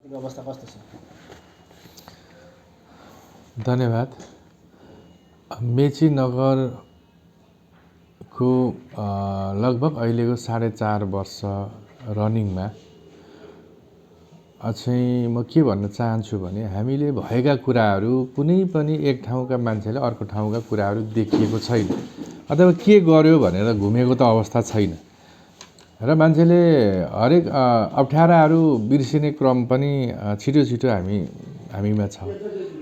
अवस्था कस्तो छ? धन्यवाद। मेची नगरको लगभग अहिलेको 4.5 वर्ष रनिङमा चाहिँ म के भन्न चाहन्छु भने हामीले भएका कुराहरू कुनै पनि एक ठाउँका मान्छेले अर्को ठाउँका कुराहरू देखिएको छैन अथवा के गर्यो भनेर घुमेको त अवस्था छैन र मान्छेले हरेक अप्ठ्याराहरू बिर्सिने क्रम पनि छिटो छिटो हामीमा छ।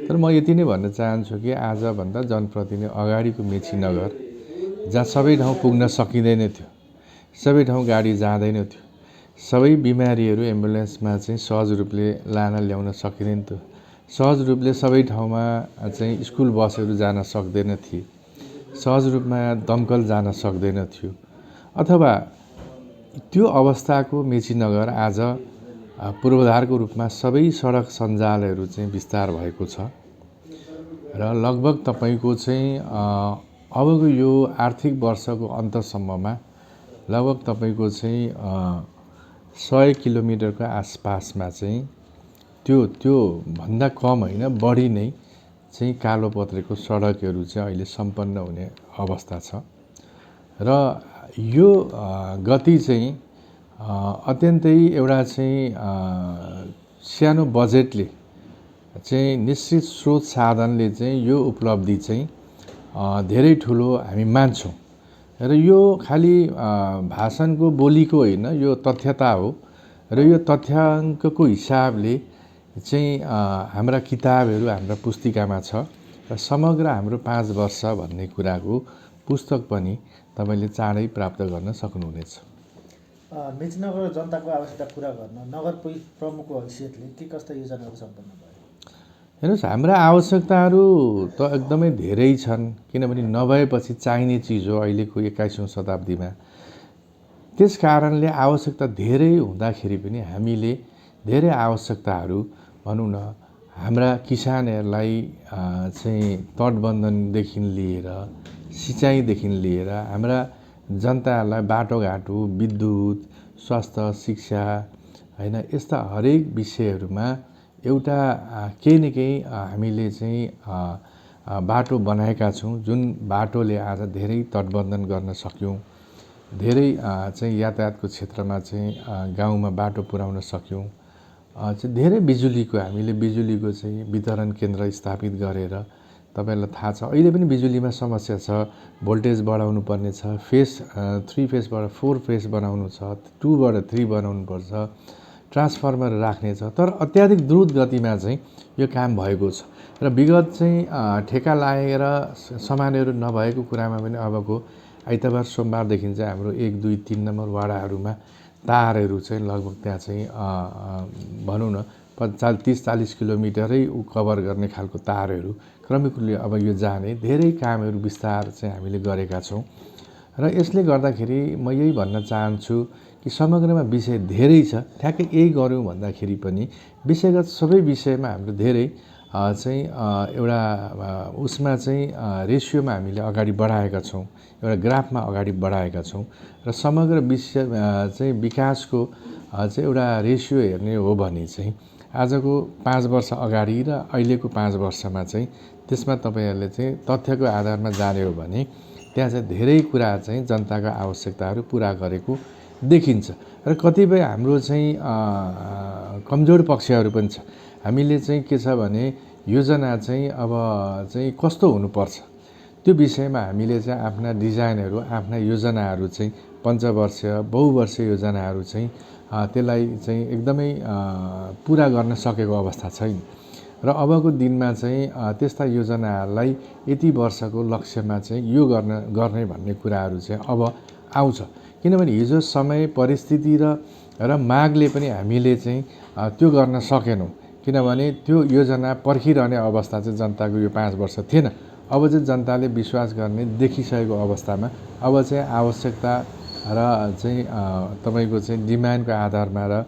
तर म यति नै भन्न चाहन्छु कि आजभन्दा जनप्रतिनिधि अगाडिको मेची नगर जहाँ सबै ठाउँ पुग्न सकिँदैन थियो, सबै ठाउँ गाडी जाँदैन थियो, सबै बिमारीहरू एम्बुलेन्समा चाहिँ सहज रूपले लान ल्याउन सकिँदैन थियो, सहज रूपले सबै ठाउँमा चाहिँ स्कुल बसहरू जान सक्दैन थिए, सहज रूपमा दमकल जान सक्दैन थियो, अथवा त्यो अवस्थाको मेची नगर आज पूर्वाधारको रूपमा सबै सडक सञ्जालहरू चाहिँ विस्तार भएको छ र लगभग तपाईँको चाहिँ अबको यो आर्थिक वर्षको अन्तसम्ममा लगभग तपाईँको चाहिँ 100 किलोमिटरको आसपासमा चाहिँ त्यो भन्दा कम होइन बढी नै चाहिँ कालोपत्रेको सडकहरू चाहिँ अहिले सम्पन्न हुने अवस्था छ र यो गति चाहिँ अत्यन्तै एउटा चाहिँ सानो बजेटले चाहिँ निश्चित स्रोत साधनले चाहिँ यो उपलब्धि चाहिँ धेरै ठुलो हामी मान्छौँ र यो खालि भाषणको बोलीको होइन, यो तथ्यता हो र यो तथ्याङ्कको हिसाबले चाहिँ हाम्रा किताबहरू हाम्रा पुस्तिकामा छ र समग्र हाम्रो 5 वर्ष भन्ने कुराको पुस्तक पनि तपाईँले चाँडै प्राप्त गर्न सक्नुहुनेछ। मेची नगर जनताको आवश्यकता पुरा गर्न नगर प्रमुखको हैसियतले के कस्ता योजनाहरू सम्पन्न भयो? हेर्नुहोस्, हाम्रा आवश्यकताहरू त एकदमै धेरै छन्, किनभने नभएपछि चाहिने चिज हो अहिलेको 21औं शताब्दीमा। त्यस कारणले आवश्यकता धेरै हुँदाखेरि पनि हामीले धेरै आवश्यकताहरू भनौँ न हाम्रा किसानहरूलाई चाहिँ तटबन्धनदेखि लिएर सिँचाइदेखि लिएर हाम्रा जनताहरूलाई बाटोघाटो, विद्युत, स्वास्थ्य, शिक्षा हैन यस्ता हरेक विषयहरूमा एउटा केही न केही हामीले चाहिँ बाटो बनाएका छौँ, जुन बाटोले आज धेरै तटबन्धन गर्न सक्यौँ, धेरै चाहिँ यातायातको क्षेत्रमा चाहिँ गाउँमा बाटो पुर्याउन सक्यौँ, चाहिँ धेरै बिजुलीको हामीले बिजुलीको चाहिँ वितरण केन्द्र स्थापित गरेर तपाईलाई थाहा छ अहिले पनि बिजुलीमा समस्या छ, भोल्टेज बढाउनु पर्ने छ, फेस 3 फेसबाट 4 फेस बनाउनु छ, 2 बाट 3 बनाउनु पर्छ, ट्रान्सफर्मर राख्ने छ, तर अत्याधिक द्रुत गतिमा चाहिँ यो काम भएको छ र विगत चाहिँ ठेका लागेर सामानहरू नभएको कुरामा पनि अबको आइतबार सोमबारदेखि चाहिँ हाम्रो 1, 2, 3 नम्बर वाडाहरूमा तारहरू चाहिँ लगभग त्यहाँ चाहिँ भनौँ न 30-40 किलोमिटरै कभर गर्ने खालको तारहरू क्रमिक रूपले अब यो जाने धेरै कामहरू विस्तार चाहिँ हामीले गरेका छौँ र यसले गर्दाखेरि म यही भन्न चाहन्छु कि समग्रमा विषय धेरै छ, ठ्याक्कै यही गऱ्यौँ भन्दाखेरि पनि विषयगत सबै विषयमा हाम्रो धेरै चाहिँ एउटा उसमा चाहिँ रेसियोमा हामीले अगाडि बढाएका छौँ, एउटा ग्राफमा अगाडि बढाएका छौँ र समग्र विषय चाहिँ विकासको चाहिँ एउटा रेसियो हेर्ने हो भने चाहिँ आजको 5 वर्ष अगाडि र अहिलेको 5 वर्षमा चाहिँ त्यसमा तपाईँहरूले चाहिँ तथ्यको आधारमा जाने हो भने त्यहाँ चाहिँ धेरै कुरा चाहिँ जनताका आवश्यकताहरू पुरा गरेको देखिन्छ र कतिपय हाम्रो चाहिँ कमजोर पक्षहरू पनि छ। हामीले चाहिँ के छ भने योजना चाहिँ अब चाहिँ कस्तो हुनुपर्छ त्यो विषयमा हामीले चाहिँ आफ्ना डिजाइनहरू आफ्ना योजनाहरू चाहिँ पञ्चवर्षीय बहुवर्षीय योजनाहरू चाहिँ त्यसलाई चाहिँ एकदमै पुरा गर्न सकेको अवस्था छैन र अबको दिनमा चाहिँ त्यस्ता योजनाहरूलाई यति वर्षको लक्ष्यमा चाहिँ यो गर्ने भन्ने कुराहरू चाहिँ अब आउँछ, किनभने हिजो समय परिस्थिति र मागले पनि हामीले चाहिँ त्यो गर्न सकेनौँ, किनभने त्यो योजना पर्खिरहने अवस्था चाहिँ जनताको यो 5 वर्ष थिएन। अब चाहिँ जनताले विश्वास गर्ने देखिसकेको अवस्थामा अब चाहिँ आवश्यकता र चाहिँ तपाईँको चाहिँ डिमान्डको आधारमा र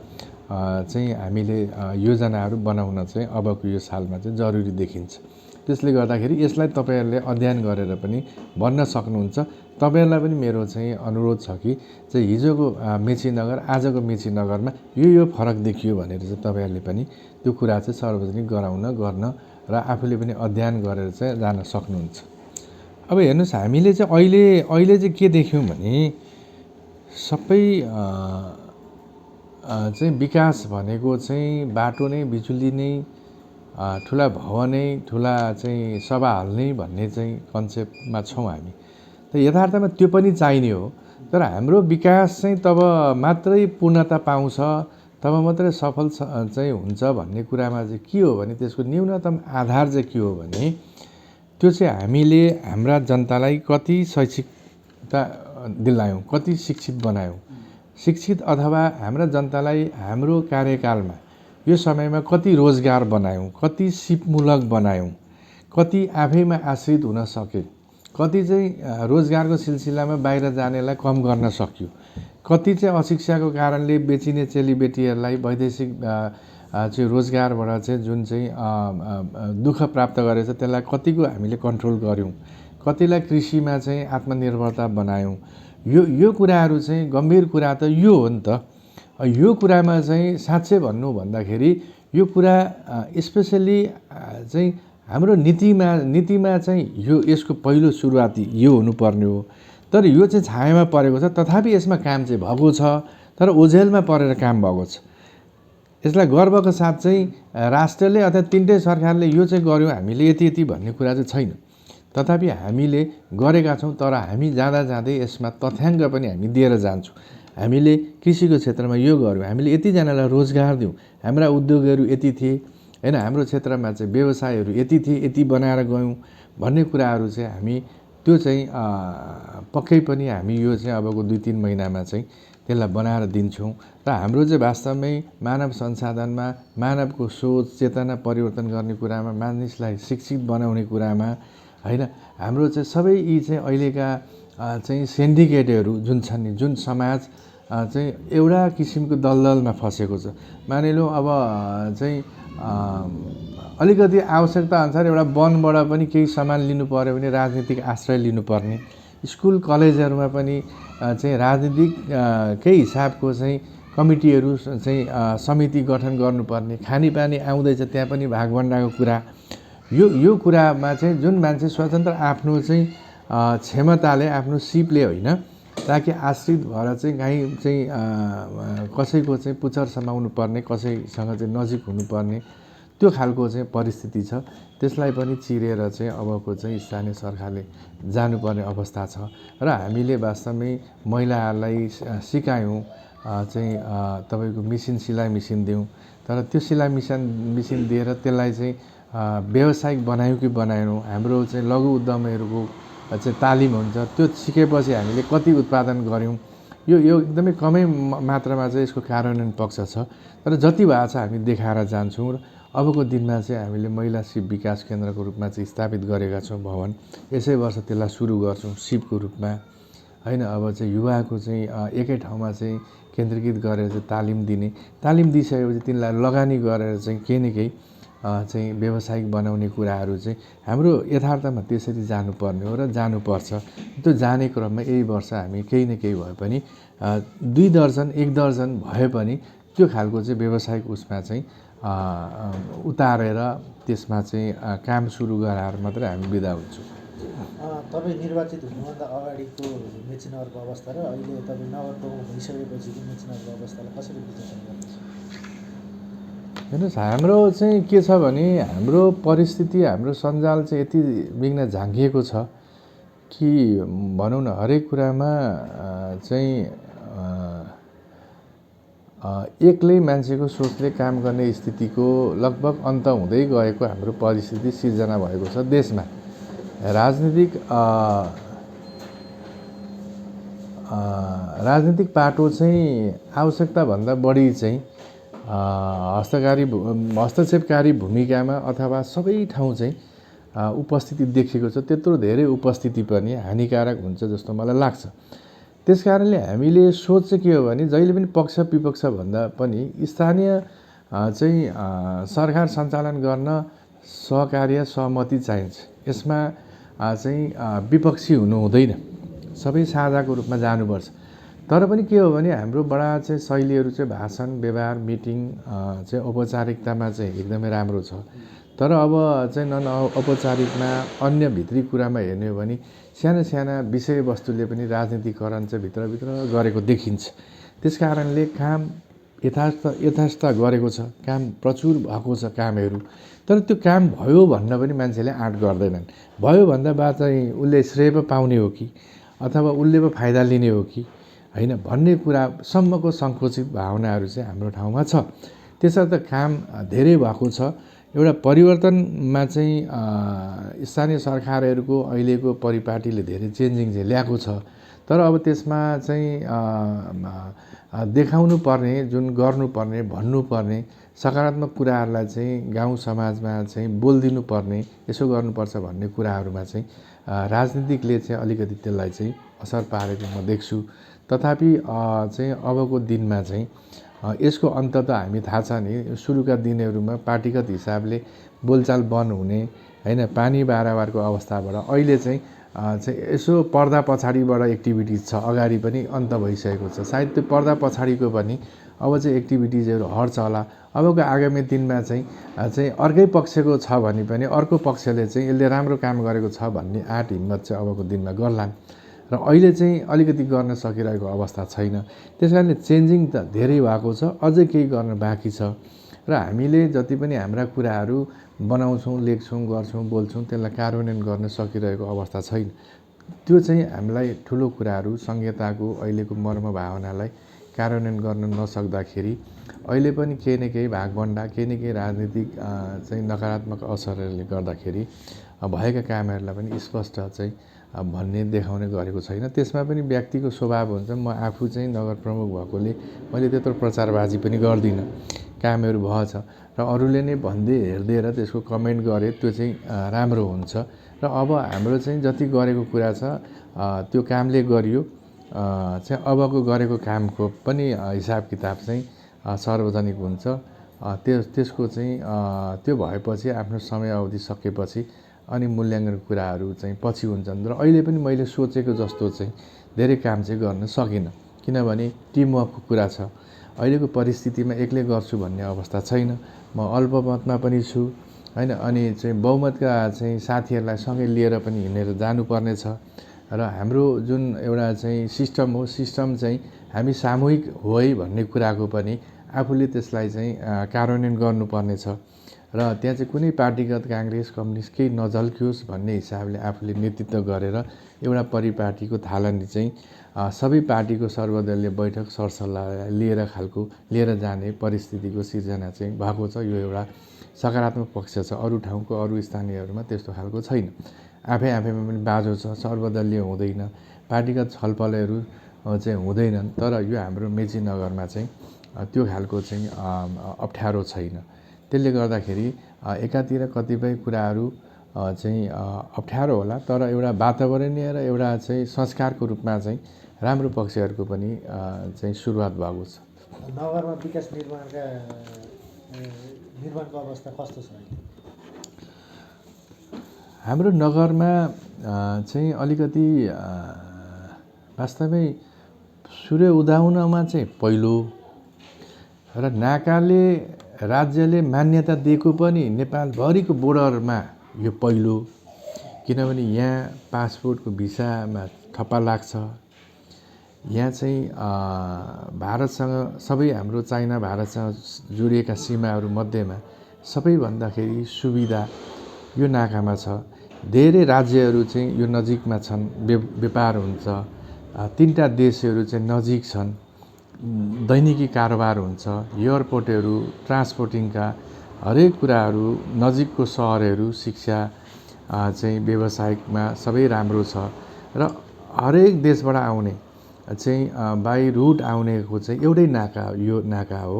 चाहिँ हामीले योजनाहरू बनाउन चाहिँ अबको यो सालमा चाहिँ जरुरी देखिन्छ। त्यसले गर्दाखेरि यसलाई तपाईँहरूले अध्ययन गरेर पनि भन्न सक्नुहुन्छ। तपाईँहरूलाई पनि मेरो चाहिँ अनुरोध छ कि चाहिँ हिजोको मेचीनगर आजको मेचीनगरमा यो फरक देखियो भनेर चाहिँ तपाईँहरूले पनि त्यो कुरा चाहिँ सार्वजनिक गर्न र आफूले पनि अध्ययन गरेर चाहिँ जान सक्नुहुन्छ। अब हेर्नुहोस्, हामीले चाहिँ अहिले चाहिँ के देख्यौँ भने सबै चाहिँ विकास भनेको चाहिँ बाटो नै, बिजुली नै, ठुला भवनै, ठुला चाहिँ सभा हल नै भन्ने चाहिँ कन्सेप्टमा छौँ हामी। त यथार्थमा त्यो पनि चाहिने हो, तर हाम्रो विकास चाहिँ तब मात्रै पूर्णता पाउँछ, तब मात्रै सफल चाहिँ हुन्छ भन्ने कुरामा चाहिँ के हो भने त्यसको न्यूनतम आधार चाहिँ के हो भने त्यो चाहिँ हामीले हाम्रा जनतालाई कति शैक्षिकता दिलायौँ, कति शिक्षित बनायौँ, शिक्षित अथवा हाम्रा जनतालाई हाम्रो कार्यकालमा यो समयमा कति रोजगार बनायौँ, कति सिपमूलक बनायौँ, कति आफैमा आश्रित हुन सके, कति चाहिँ रोजगारको सिलसिलामा बाहिर जानेलाई कम गर्न सक्यो, कति चाहिँ अशिक्षाको कारणले बेचिने चेलीबेटीहरूलाई वैदेशिक चाहिँ रोजगारबाट चाहिँ जुन चाहिँ दुःख प्राप्त गरेछ त्यसलाई कतिको हामीले कन्ट्रोल गऱ्यौँ, कतिलाई कृषिमा चाहिँ आत्मनिर्भरता बनायौँ। यो कुराहरू चाहिँ गम्भीर कुरा त यो हो नि त। यो कुरामा चाहिँ साँच्चै भन्नु भन्दाखेरि यो कुरा स्पेसल्ली चाहिँ हाम्रो नीतिमा चाहिँ यसको पहिलो सुरुवाती यो हुनुपर्ने हो। तर यो चाहिँ छायामा परेको छ, तथापि यसमा काम चाहिँ भएको छ, तर ओझेलमा परेर काम भएको छ। यसलाई गर्वको साथ चाहिँ राष्ट्रले अथवा तिनटै सरकारले यो चाहिँ गर्यौँ हामीले यति भन्ने कुरा चाहिँ छैन। तथापि हामीले गरेका छौँ, तर हामी जाँदै यसमा तथ्याङ्क पनि हामी दिएर जान्छौँ। हामीले कृषिको क्षेत्रमा यो गर्यौँ, हामीले यतिजनालाई रोजगार दियौँ, हाम्रा उद्योगहरू यति थिए होइन, हाम्रो क्षेत्रमा चाहिँ व्यवसायहरू यति थिए, यति बनाएर गयौँ भन्ने कुराहरू चाहिँ हामी त्यो चाहिँ पक्कै पनि हामी यो चाहिँ अबको 2-3 महिनामा चाहिँ त्यसलाई बनाएर दिन्छौँ। र हाम्रो चाहिँ वास्तवमै मानव संसाधनमा, मानवको सोच चेतना परिवर्तन गर्ने कुरामा, मानिसलाई शिक्षित बनाउने कुरामा होइन, हाम्रो चाहिँ सबै यी चाहिँ अहिलेका चाहिँ सिन्डिकेटहरू जुन छन् नि, जुन समाज चाहिँ एउटा किसिमको दलदलमा फँसेको छ। मानिलिउँ अब चाहिँ अलिकति आवश्यकता अनुसार एउटा वनबाट पनि केही सामान लिनु पर्यो भने राजनीतिक आश्रय लिनुपर्ने, स्कुल कलेजहरूमा पनि चाहिँ राजनीतिक केही हिसाबको चाहिँ कमिटीहरू चाहिँ समिति गठन गर्नुपर्ने, खानेपानी आउँदैछ त्यहाँ पनि भागभण्डाको कुरा, यो कुरामा चाहिँ जुन मान्छे स्वतन्त्र आफ्नो चाहिँ क्षमताले, आफ्नो सिपले होइन, ताकि आश्रित भएर चाहिँ कहीँ चाहिँ कसैको चाहिँ पुच्छर समाउनु पर्ने, कसैसँग चाहिँ नजिक हुनुपर्ने त्यो खालको चाहिँ परिस्थिति छ। त्यसलाई पनि चिरेर चाहिँ अबको चाहिँ स्थानीय सरकारले जानुपर्ने अवस्था छ। र हामीले वास्तवमै महिलाहरूलाई सिकायौँ चाहिँ तपाईँको सिलाइ मेसिन दियौँ, तर त्यो सिलाइ मेसिन दिएर त्यसलाई चाहिँ व्यावसायिक बनायौँ कि बनाएनौँ, हाम्रो चाहिँ लघु उद्यमीहरूको चाहिँ तालिम हुन्छ, त्यो सिकेपछि हामीले कति उत्पादन गऱ्यौँ, यो एकदमै कमै मात्रामा चाहिँ यसको कार्यान्वयन पक्ष छ। तर जति भएको छ हामी देखाएर जान्छौँ। र अबको दिनमा चाहिँ हामीले महिला सिप विकास केन्द्रको रूपमा चाहिँ स्थापित गरेका छौँ भवन। यसै वर्ष त्यसलाई सुरु गर्छौँ सिपको रूपमा होइन। अब चाहिँ युवाको चाहिँ एकै ठाउँमा चाहिँ केन्द्रीकृत गरेर चाहिँ तालिम दिइसकेपछि तिनलाई लगानी गरेर चाहिँ केही न केही चाहिँ व्यावसायिक बनाउने कुराहरू चाहिँ हाम्रो यथार्थमा त्यसरी जानुपर्ने हो र जानुपर्छ। त्यो जाने क्रममा यही वर्ष हामी केही न केही भए पनि 2 दर्जन 1 दर्जन भए पनि त्यो खालको चाहिँ व्यावसायिक उसमा चाहिँ उतारेर त्यसमा चाहिँ काम सुरु गराएर मात्रै हामी बिदा हुन्छौँ। तपाईँ निर्वाचित हुनुभन्दा अगाडिको मेचीनगरको अवस्था र अहिले तपाईँ नगर प्रमुख भइसकेपछिको मेचीनगरको अवस्थालाई कसरी विश्लेषण गर्नुहुन्छ? हेर्नुहोस्, हाम्रो चाहिँ के छ भने हाम्रो परिस्थिति, हाम्रो सञ्जाल चाहिँ यति बिघ्न झाँकिएको छ कि भनौँ न हरेक कुरामा चाहिँ एक्लै मान्छेको सोचले काम गर्ने स्थितिको लगभग अन्त हुँदै गएको हाम्रो परिस्थिति सिर्जना भएको छ देशमा। राजनीतिक पाटो चाहिँ आवश्यकताभन्दा बढी चाहिँ हस्तक्षेपकारी भूमिकामा अथवा सबै ठाउँ चाहिँ उपस्थिति देखिएको छ। त्यत्रो धेरै उपस्थिति पनि हानिकारक हुन्छ जस्तो मलाई लाग्छ। त्यसकारणले हामीले सोच चाहिँ के हो भने जहिले पनि पक्ष विपक्ष भन्दा पनि स्थानीय चाहिँ सरकार सञ्चालन गर्न सहकार्य सहमति चाहिन्छ। यसमा चाहिँ विपक्षी हुनु हुँदैन, सबै साझाको रूपमा जानुपर्छ। तर पनि के हो भने हाम्रो बडा चाहिँ शैलीहरू चाहिँ भाषण व्यवहार मिटिङ चाहिँ औपचारिकतामा चाहिँ एकदमै राम्रो छ। तर अब चाहिँ औपचारिकमा अन्य भित्री कुरामा हेर्ने हो भने साना साना विषयवस्तुले पनि राजनीतिकरण चाहिँ भित्रभित्र गरेको देखिन्छ। त्यस कारणले काम यथास्थ गरेको छ, काम प्रचुर भएको छ कामहरू। तर त्यो काम भयो भन्न पनि मान्छेले आँट गर्दैनन्। भयो भन्दा बाद चाहिँ उसले श्रेय पो पाउने हो कि अथवा उसले पो फाइदा लिने हो कि होइन भन्ने कुरासम्मको सङ्कुचित भावनाहरू चाहिँ हाम्रो ठाउँमा छ। त्यसर्थ काम धेरै भएको छ। एउटा परिवर्तनमा चाहिँ स्थानीय सरकारहरूको अहिलेको परिपाटीले धेरै चेन्जिङ चाहिँ ल्याएको छ। तर अब त्यसमा चाहिँ देखाउनु पर्ने जुन गर्नुपर्ने भन्नुपर्ने सकारात्मक कुराहरूलाई चाहिँ गाउँ समाजमा चाहिँ बोलिदिनु पर्ने यसो गर्नुपर्छ भन्ने कुराहरूमा चाहिँ राजनीतिकले चाहिँ अलिकति त्यसलाई चाहिँ असर पारेको म देख्छु। तथापि चाहिँ अबको दिनमा चाहिँ यसको अन्त त हामी थाहा छ नि, सुरुका दिनहरूमा पार्टीगत हिसाबले बोलचाल बन्द हुने होइन पानी बाराबारको अवस्थाबाट अहिले चाहिँ यसो पर्दा पछाडिबाट एक्टिभिटिज छ, अगाडि पनि अन्त भइसकेको छ। सायद त्यो पर्दा पछाडिको पनि अब चाहिँ एक्टिभिटिजहरू हट्छ होला। अबको आगामी दिनमा चाहिँ अर्कै पक्षको छ भने पनि अर्को पक्षले चाहिँ यसले राम्रो काम गरेको छ भन्ने आँट हिम्मत चाहिँ अबको दिनमा गर्लान् र अहिले चाहिँ अलिकति गर्न सकिरहेको अवस्था छैन। त्यस कारणले चेन्जिङ त धेरै भएको छ, अझै केही गर्न बाँकी छ र हामीले जति पनि हाम्रा कुराहरू बनाउँछौँ लेख्छौँ गर्छौँ बोल्छौँ त्यसलाई कार्यान्वयन गर्न सकिरहेको अवस्था छैन। त्यो चाहिँ हामीलाई ठुलो कुराहरू संहिताको अहिलेको मर्म भावनालाई कार्यान्वयन गर्न नसक्दाखेरि अहिले पनि केही न केही भागभण्डा केही न केही राजनीतिक चाहिँ नकारात्मक असरहरूले गर्दाखेरि भएका कामहरूलाई पनि स्पष्ट चाहिँ भन्ने देखाउने गरेको छैन। त्यसमा पनि व्यक्तिको स्वभाव हुन्छ। म आफू चाहिँ नगर प्रमुख भएकोले मैले त्यत्रो प्रचारबाजी पनि गर्दिनँ, कामहरू भएछ र अरूले नै भन्दै हेर्दै र त्यसको कमेन्ट गरे त्यो चाहिँ राम्रो हुन्छ। र अब हाम्रो चाहिँ जति गरेको कुरा छ त्यो कामले गरियो चाहिँ अबको गरेको कामको पनि हिसाब किताब चाहिँ सार्वजनिक हुन्छ। त्यसको चाहिँ त्यो भएपछि आफ्नो समय अवधि सकेपछि अनि मूल्याङ्कन कुराहरू चाहिँ पछि हुन्छन्। र अहिले पनि मैले सोचेको जस्तो चाहिँ धेरै काम चाहिँ गर्न सकिनँ, किनभने टिमवर्कको कुरा छ। अहिलेको परिस्थितिमा एक्लै गर्छु भन्ने अवस्था छैन। म अल्पमतमा पनि छु होइन, अनि चाहिँ बहुमतका चाहिँ साथीहरूलाई सँगै लिएर पनि हिँडेर जानुपर्ने छ। र हाम्रो जुन एउटा चाहिँ सिस्टम हो, सिस्टम चाहिँ हामी सामूहिक हो है भन्ने कुराको पनि आफूले त्यसलाई चाहिँ कार्यान्वयन गर्नुपर्ने छ। र त्यहाँ चाहिँ कुनै पार्टीगत काङ्ग्रेस कम्युनिस्ट केही नझल्कियोस् भन्ने हिसाबले आफूले नेतृत्व गरेर एउटा परिपाटीको थालनी चाहिँ सबै पार्टीको सर्वदलीय बैठक सरसल्लाह लिएर जाने परिस्थितिको सिर्जना चाहिँ भएको छ। यो एउटा सकारात्मक पक्ष छ। अरू ठाउँको अरू स्थानीयहरूमा त्यस्तो खालको छैन। आफैमा पनि बाँझो छ, सर्वदलीय हुँदैन, पार्टीगत छलफलहरू चाहिँ हुँदैनन्। तर यो हाम्रो मेची नगरमा चाहिँ त्यो खालको चाहिँ अप्ठ्यारो छैन। त्यसले गर्दाखेरि एकातिर कतिपय कुराहरू चाहिँ अप्ठ्यारो होला, तर एउटा वातावरणीय र एउटा चाहिँ संस्कारको रूपमा चाहिँ राम्रो पक्षहरूको पनि चाहिँ सुरुवात भएको छ। नगरमा विकास निर्माणको अवस्था कस्तो छ अहिले? हाम्रो नगरमा चाहिँ अलिकति वास्तवमै सूर्य उदाउनमा चाहिँ पहिलो र नाकाले राज्यले मान्यता दिएको पनि नेपालभरिको बोर्डरमा यो पहिलो, किनभने यहाँ पासपोर्टको भिसामा ठप्पा लाग्छ। यहाँ चाहिँ भारतसँग सबै हाम्रो चाइना भारतसँग जोडिएका सीमाहरू मध्येमा सबैभन्दाखेरि सुविधा यो नाकामा छ। धेरै राज्यहरू चाहिँ यो नजिकमा छन्, व्यापार हुन्छ। तीनटा देशहरू चाहिँ नजिक छन्, दैनिकी कारोबार हुन्छ। एयरपोर्टहरू ट्रान्सपोर्टिङका हरेक कुराहरू नजिकको सहरहरू शिक्षा चाहिँ व्यावसायिकमा सबै राम्रो छ। र हरेक देशबाट आउने चाहिँ बाई रुट आउनेको चाहिँ एउटै नाका यो नाका हो।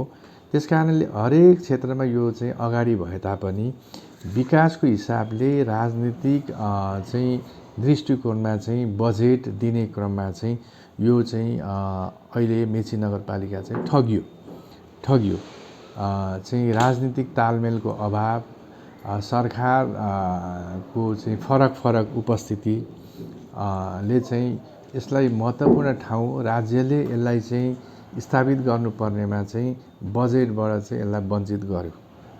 त्यस कारणले हरेक क्षेत्रमा यो चाहिँ अगाडि भए तापनि विकासको हिसाबले राजनीतिक चाहिँ दृष्टिकोणमा चाहिँ बजेट दिने क्रममा चाहिँ यो चाहिँ अहिले मेची नगरपालिका चाहिँ ठगियो। चाहिँ राजनीतिक तालमेलको अभाव सरकारको चाहिँ फरक उपस्थिति ले चाहिँ यसलाई महत्त्वपूर्ण ठाउँ राज्यले यसलाई चाहिँ स्थापित गर्नुपर्नेमा चाहिँ बजेटबाट चाहिँ यसलाई वञ्चित गर्यो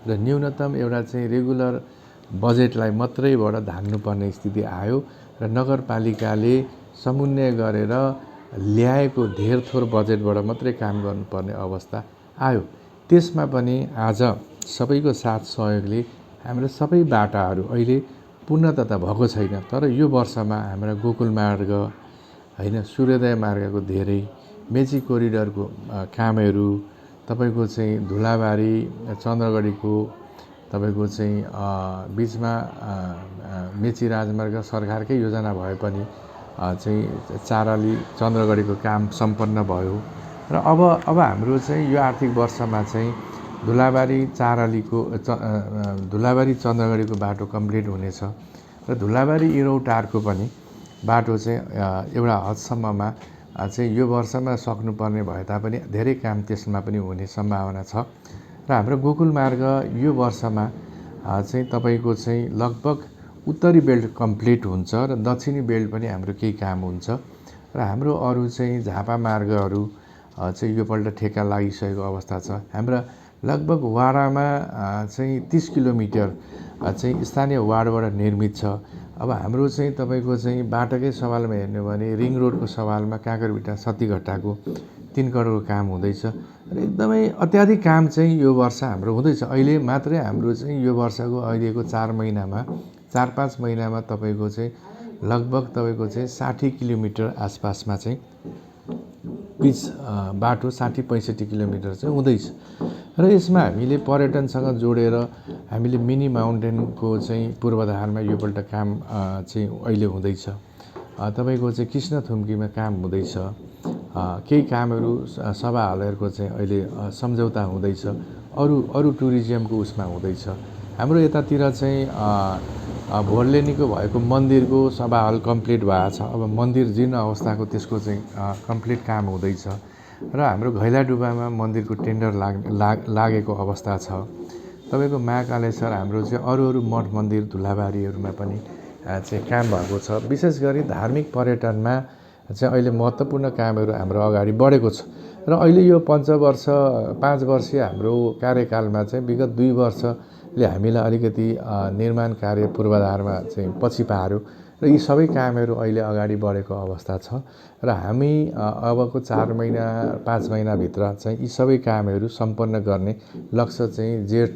र न्यूनतम एउटा चाहिँ रेगुलर बजेटलाई मात्रैबाट धान्नुपर्ने स्थिति आयो र नगरपालिकाले समन्वय गरेर ल्याएको धेर थोर बजेटबाट मात्रै काम गर्नुपर्ने अवस्था आयो। त्यसमा पनि आज सबैको साथ सहयोगले हाम्रो सबै बाटाहरू अहिले पूर्णता त भएको छैन, तर यो वर्षमा हाम्रा गोकुल मार्ग होइन, सूर्योदय मार्गको धेरै, मेची कोरिडरको कामहरू, तपाईँको चाहिँ धुलाबारी चन्द्रगढीको तपाईँको चाहिँ बिचमा मेची राजमार्ग सरकारकै योजना भए पनि चाहिँ चाराली चन्द्रगढीको काम सम्पन्न भयो र अब हाम्रो चाहिँ यो आर्थिक वर्षमा चाहिँ धुलाबारी चन्द्रगढीको बाटो कम्प्लिट हुनेछ र धुलाबारी इरौटारको पनि बाटो चाहिँ एउटा हदसम्ममा चाहिँ यो वर्षमा सक्नुपर्ने भए तापनि धेरै काम त्यसमा पनि हुने सम्भावना छ र हाम्रो गोकुल मार्ग यो वर्षमा चाहिँ तपाईँको चाहिँ लगभग उत्तरी बेल्ट कम्प्लिट हुन्छ र दक्षिणी बेल्ट पनि हाम्रो केही काम हुन्छ र हाम्रो अरू चाहिँ झापा मार्गहरू चाहिँ योपल्ट ठेक्का लागिसकेको अवस्था छ। हाम्रा लगभग वाडामा चाहिँ 30 किलोमिटर चाहिँ स्थानीय वार्डबाट निर्मित छ। अब हाम्रो चाहिँ तपाईँको चाहिँ बाटोकै सवालमा हेर्नु भने रिङ रोडको सवालमा काँकरभिट्टा सत्तीघट्टाको 3 करोडको काम हुँदैछ र एकदमै अत्याधिक काम चाहिँ यो वर्ष हाम्रो हुँदैछ। अहिले मात्रै हाम्रो चाहिँ यो वर्षको अहिलेको 4-5 महिनामा तपाईँको चाहिँ लगभग तपाईँको चाहिँ 60 किलोमिटर आसपासमा चाहिँ पिच बाटो 60-65 किलोमिटर चाहिँ हुँदैछ र यसमा हामीले पर्यटनसँग जोडेर हामीले मिनी माउन्टेनको चाहिँ पूर्वाधारमा योपल्ट काम चाहिँ अहिले हुँदैछ। तपाईँको चाहिँ कृष्ण थुम्कीमा काम हुँदैछ, केही कामहरू सभा हलहरूको चाहिँ अहिले सम्झौता हुँदैछ, अरू टुरिज्मको उसमा हुँदैछ। हाम्रो यतातिर चाहिँ भोरलेनीको भएको मन्दिरको सभा हल कम्प्लिट भएको छ। अब मन्दिर जीर्ण अवस्थाको त्यसको चाहिँ कम्प्लिट काम हुँदैछ र हाम्रो घैलाडुब्बामा मन्दिरको टेन्डर लागेको अवस्था छ। तपाईँको महाकालेश्वर हाम्रो चाहिँ अरू मठ मन्दिर धुलाबारीहरूमा पनि चाहिँ काम भएको छ। विशेष गरी धार्मिक पर्यटनमा चाहिँ अहिले महत्त्वपूर्ण कामहरू हाम्रो अगाडि बढेको छ र अहिले यो 5 वर्षीय हाम्रो कार्यकालमा चाहिँ विगत 2 वर्षले हामीलाई अलिकति निर्माण कार्य पूर्वाधारमा चाहिँ पछि पार्यो र यी सबै कामहरू अहिले अगाडि बढेको अवस्था छ र हामी अबको 4 महिना 5 महिनाभित्र चाहिँ यी सबै कामहरू सम्पन्न गर्ने लक्ष्य चाहिँ जेठ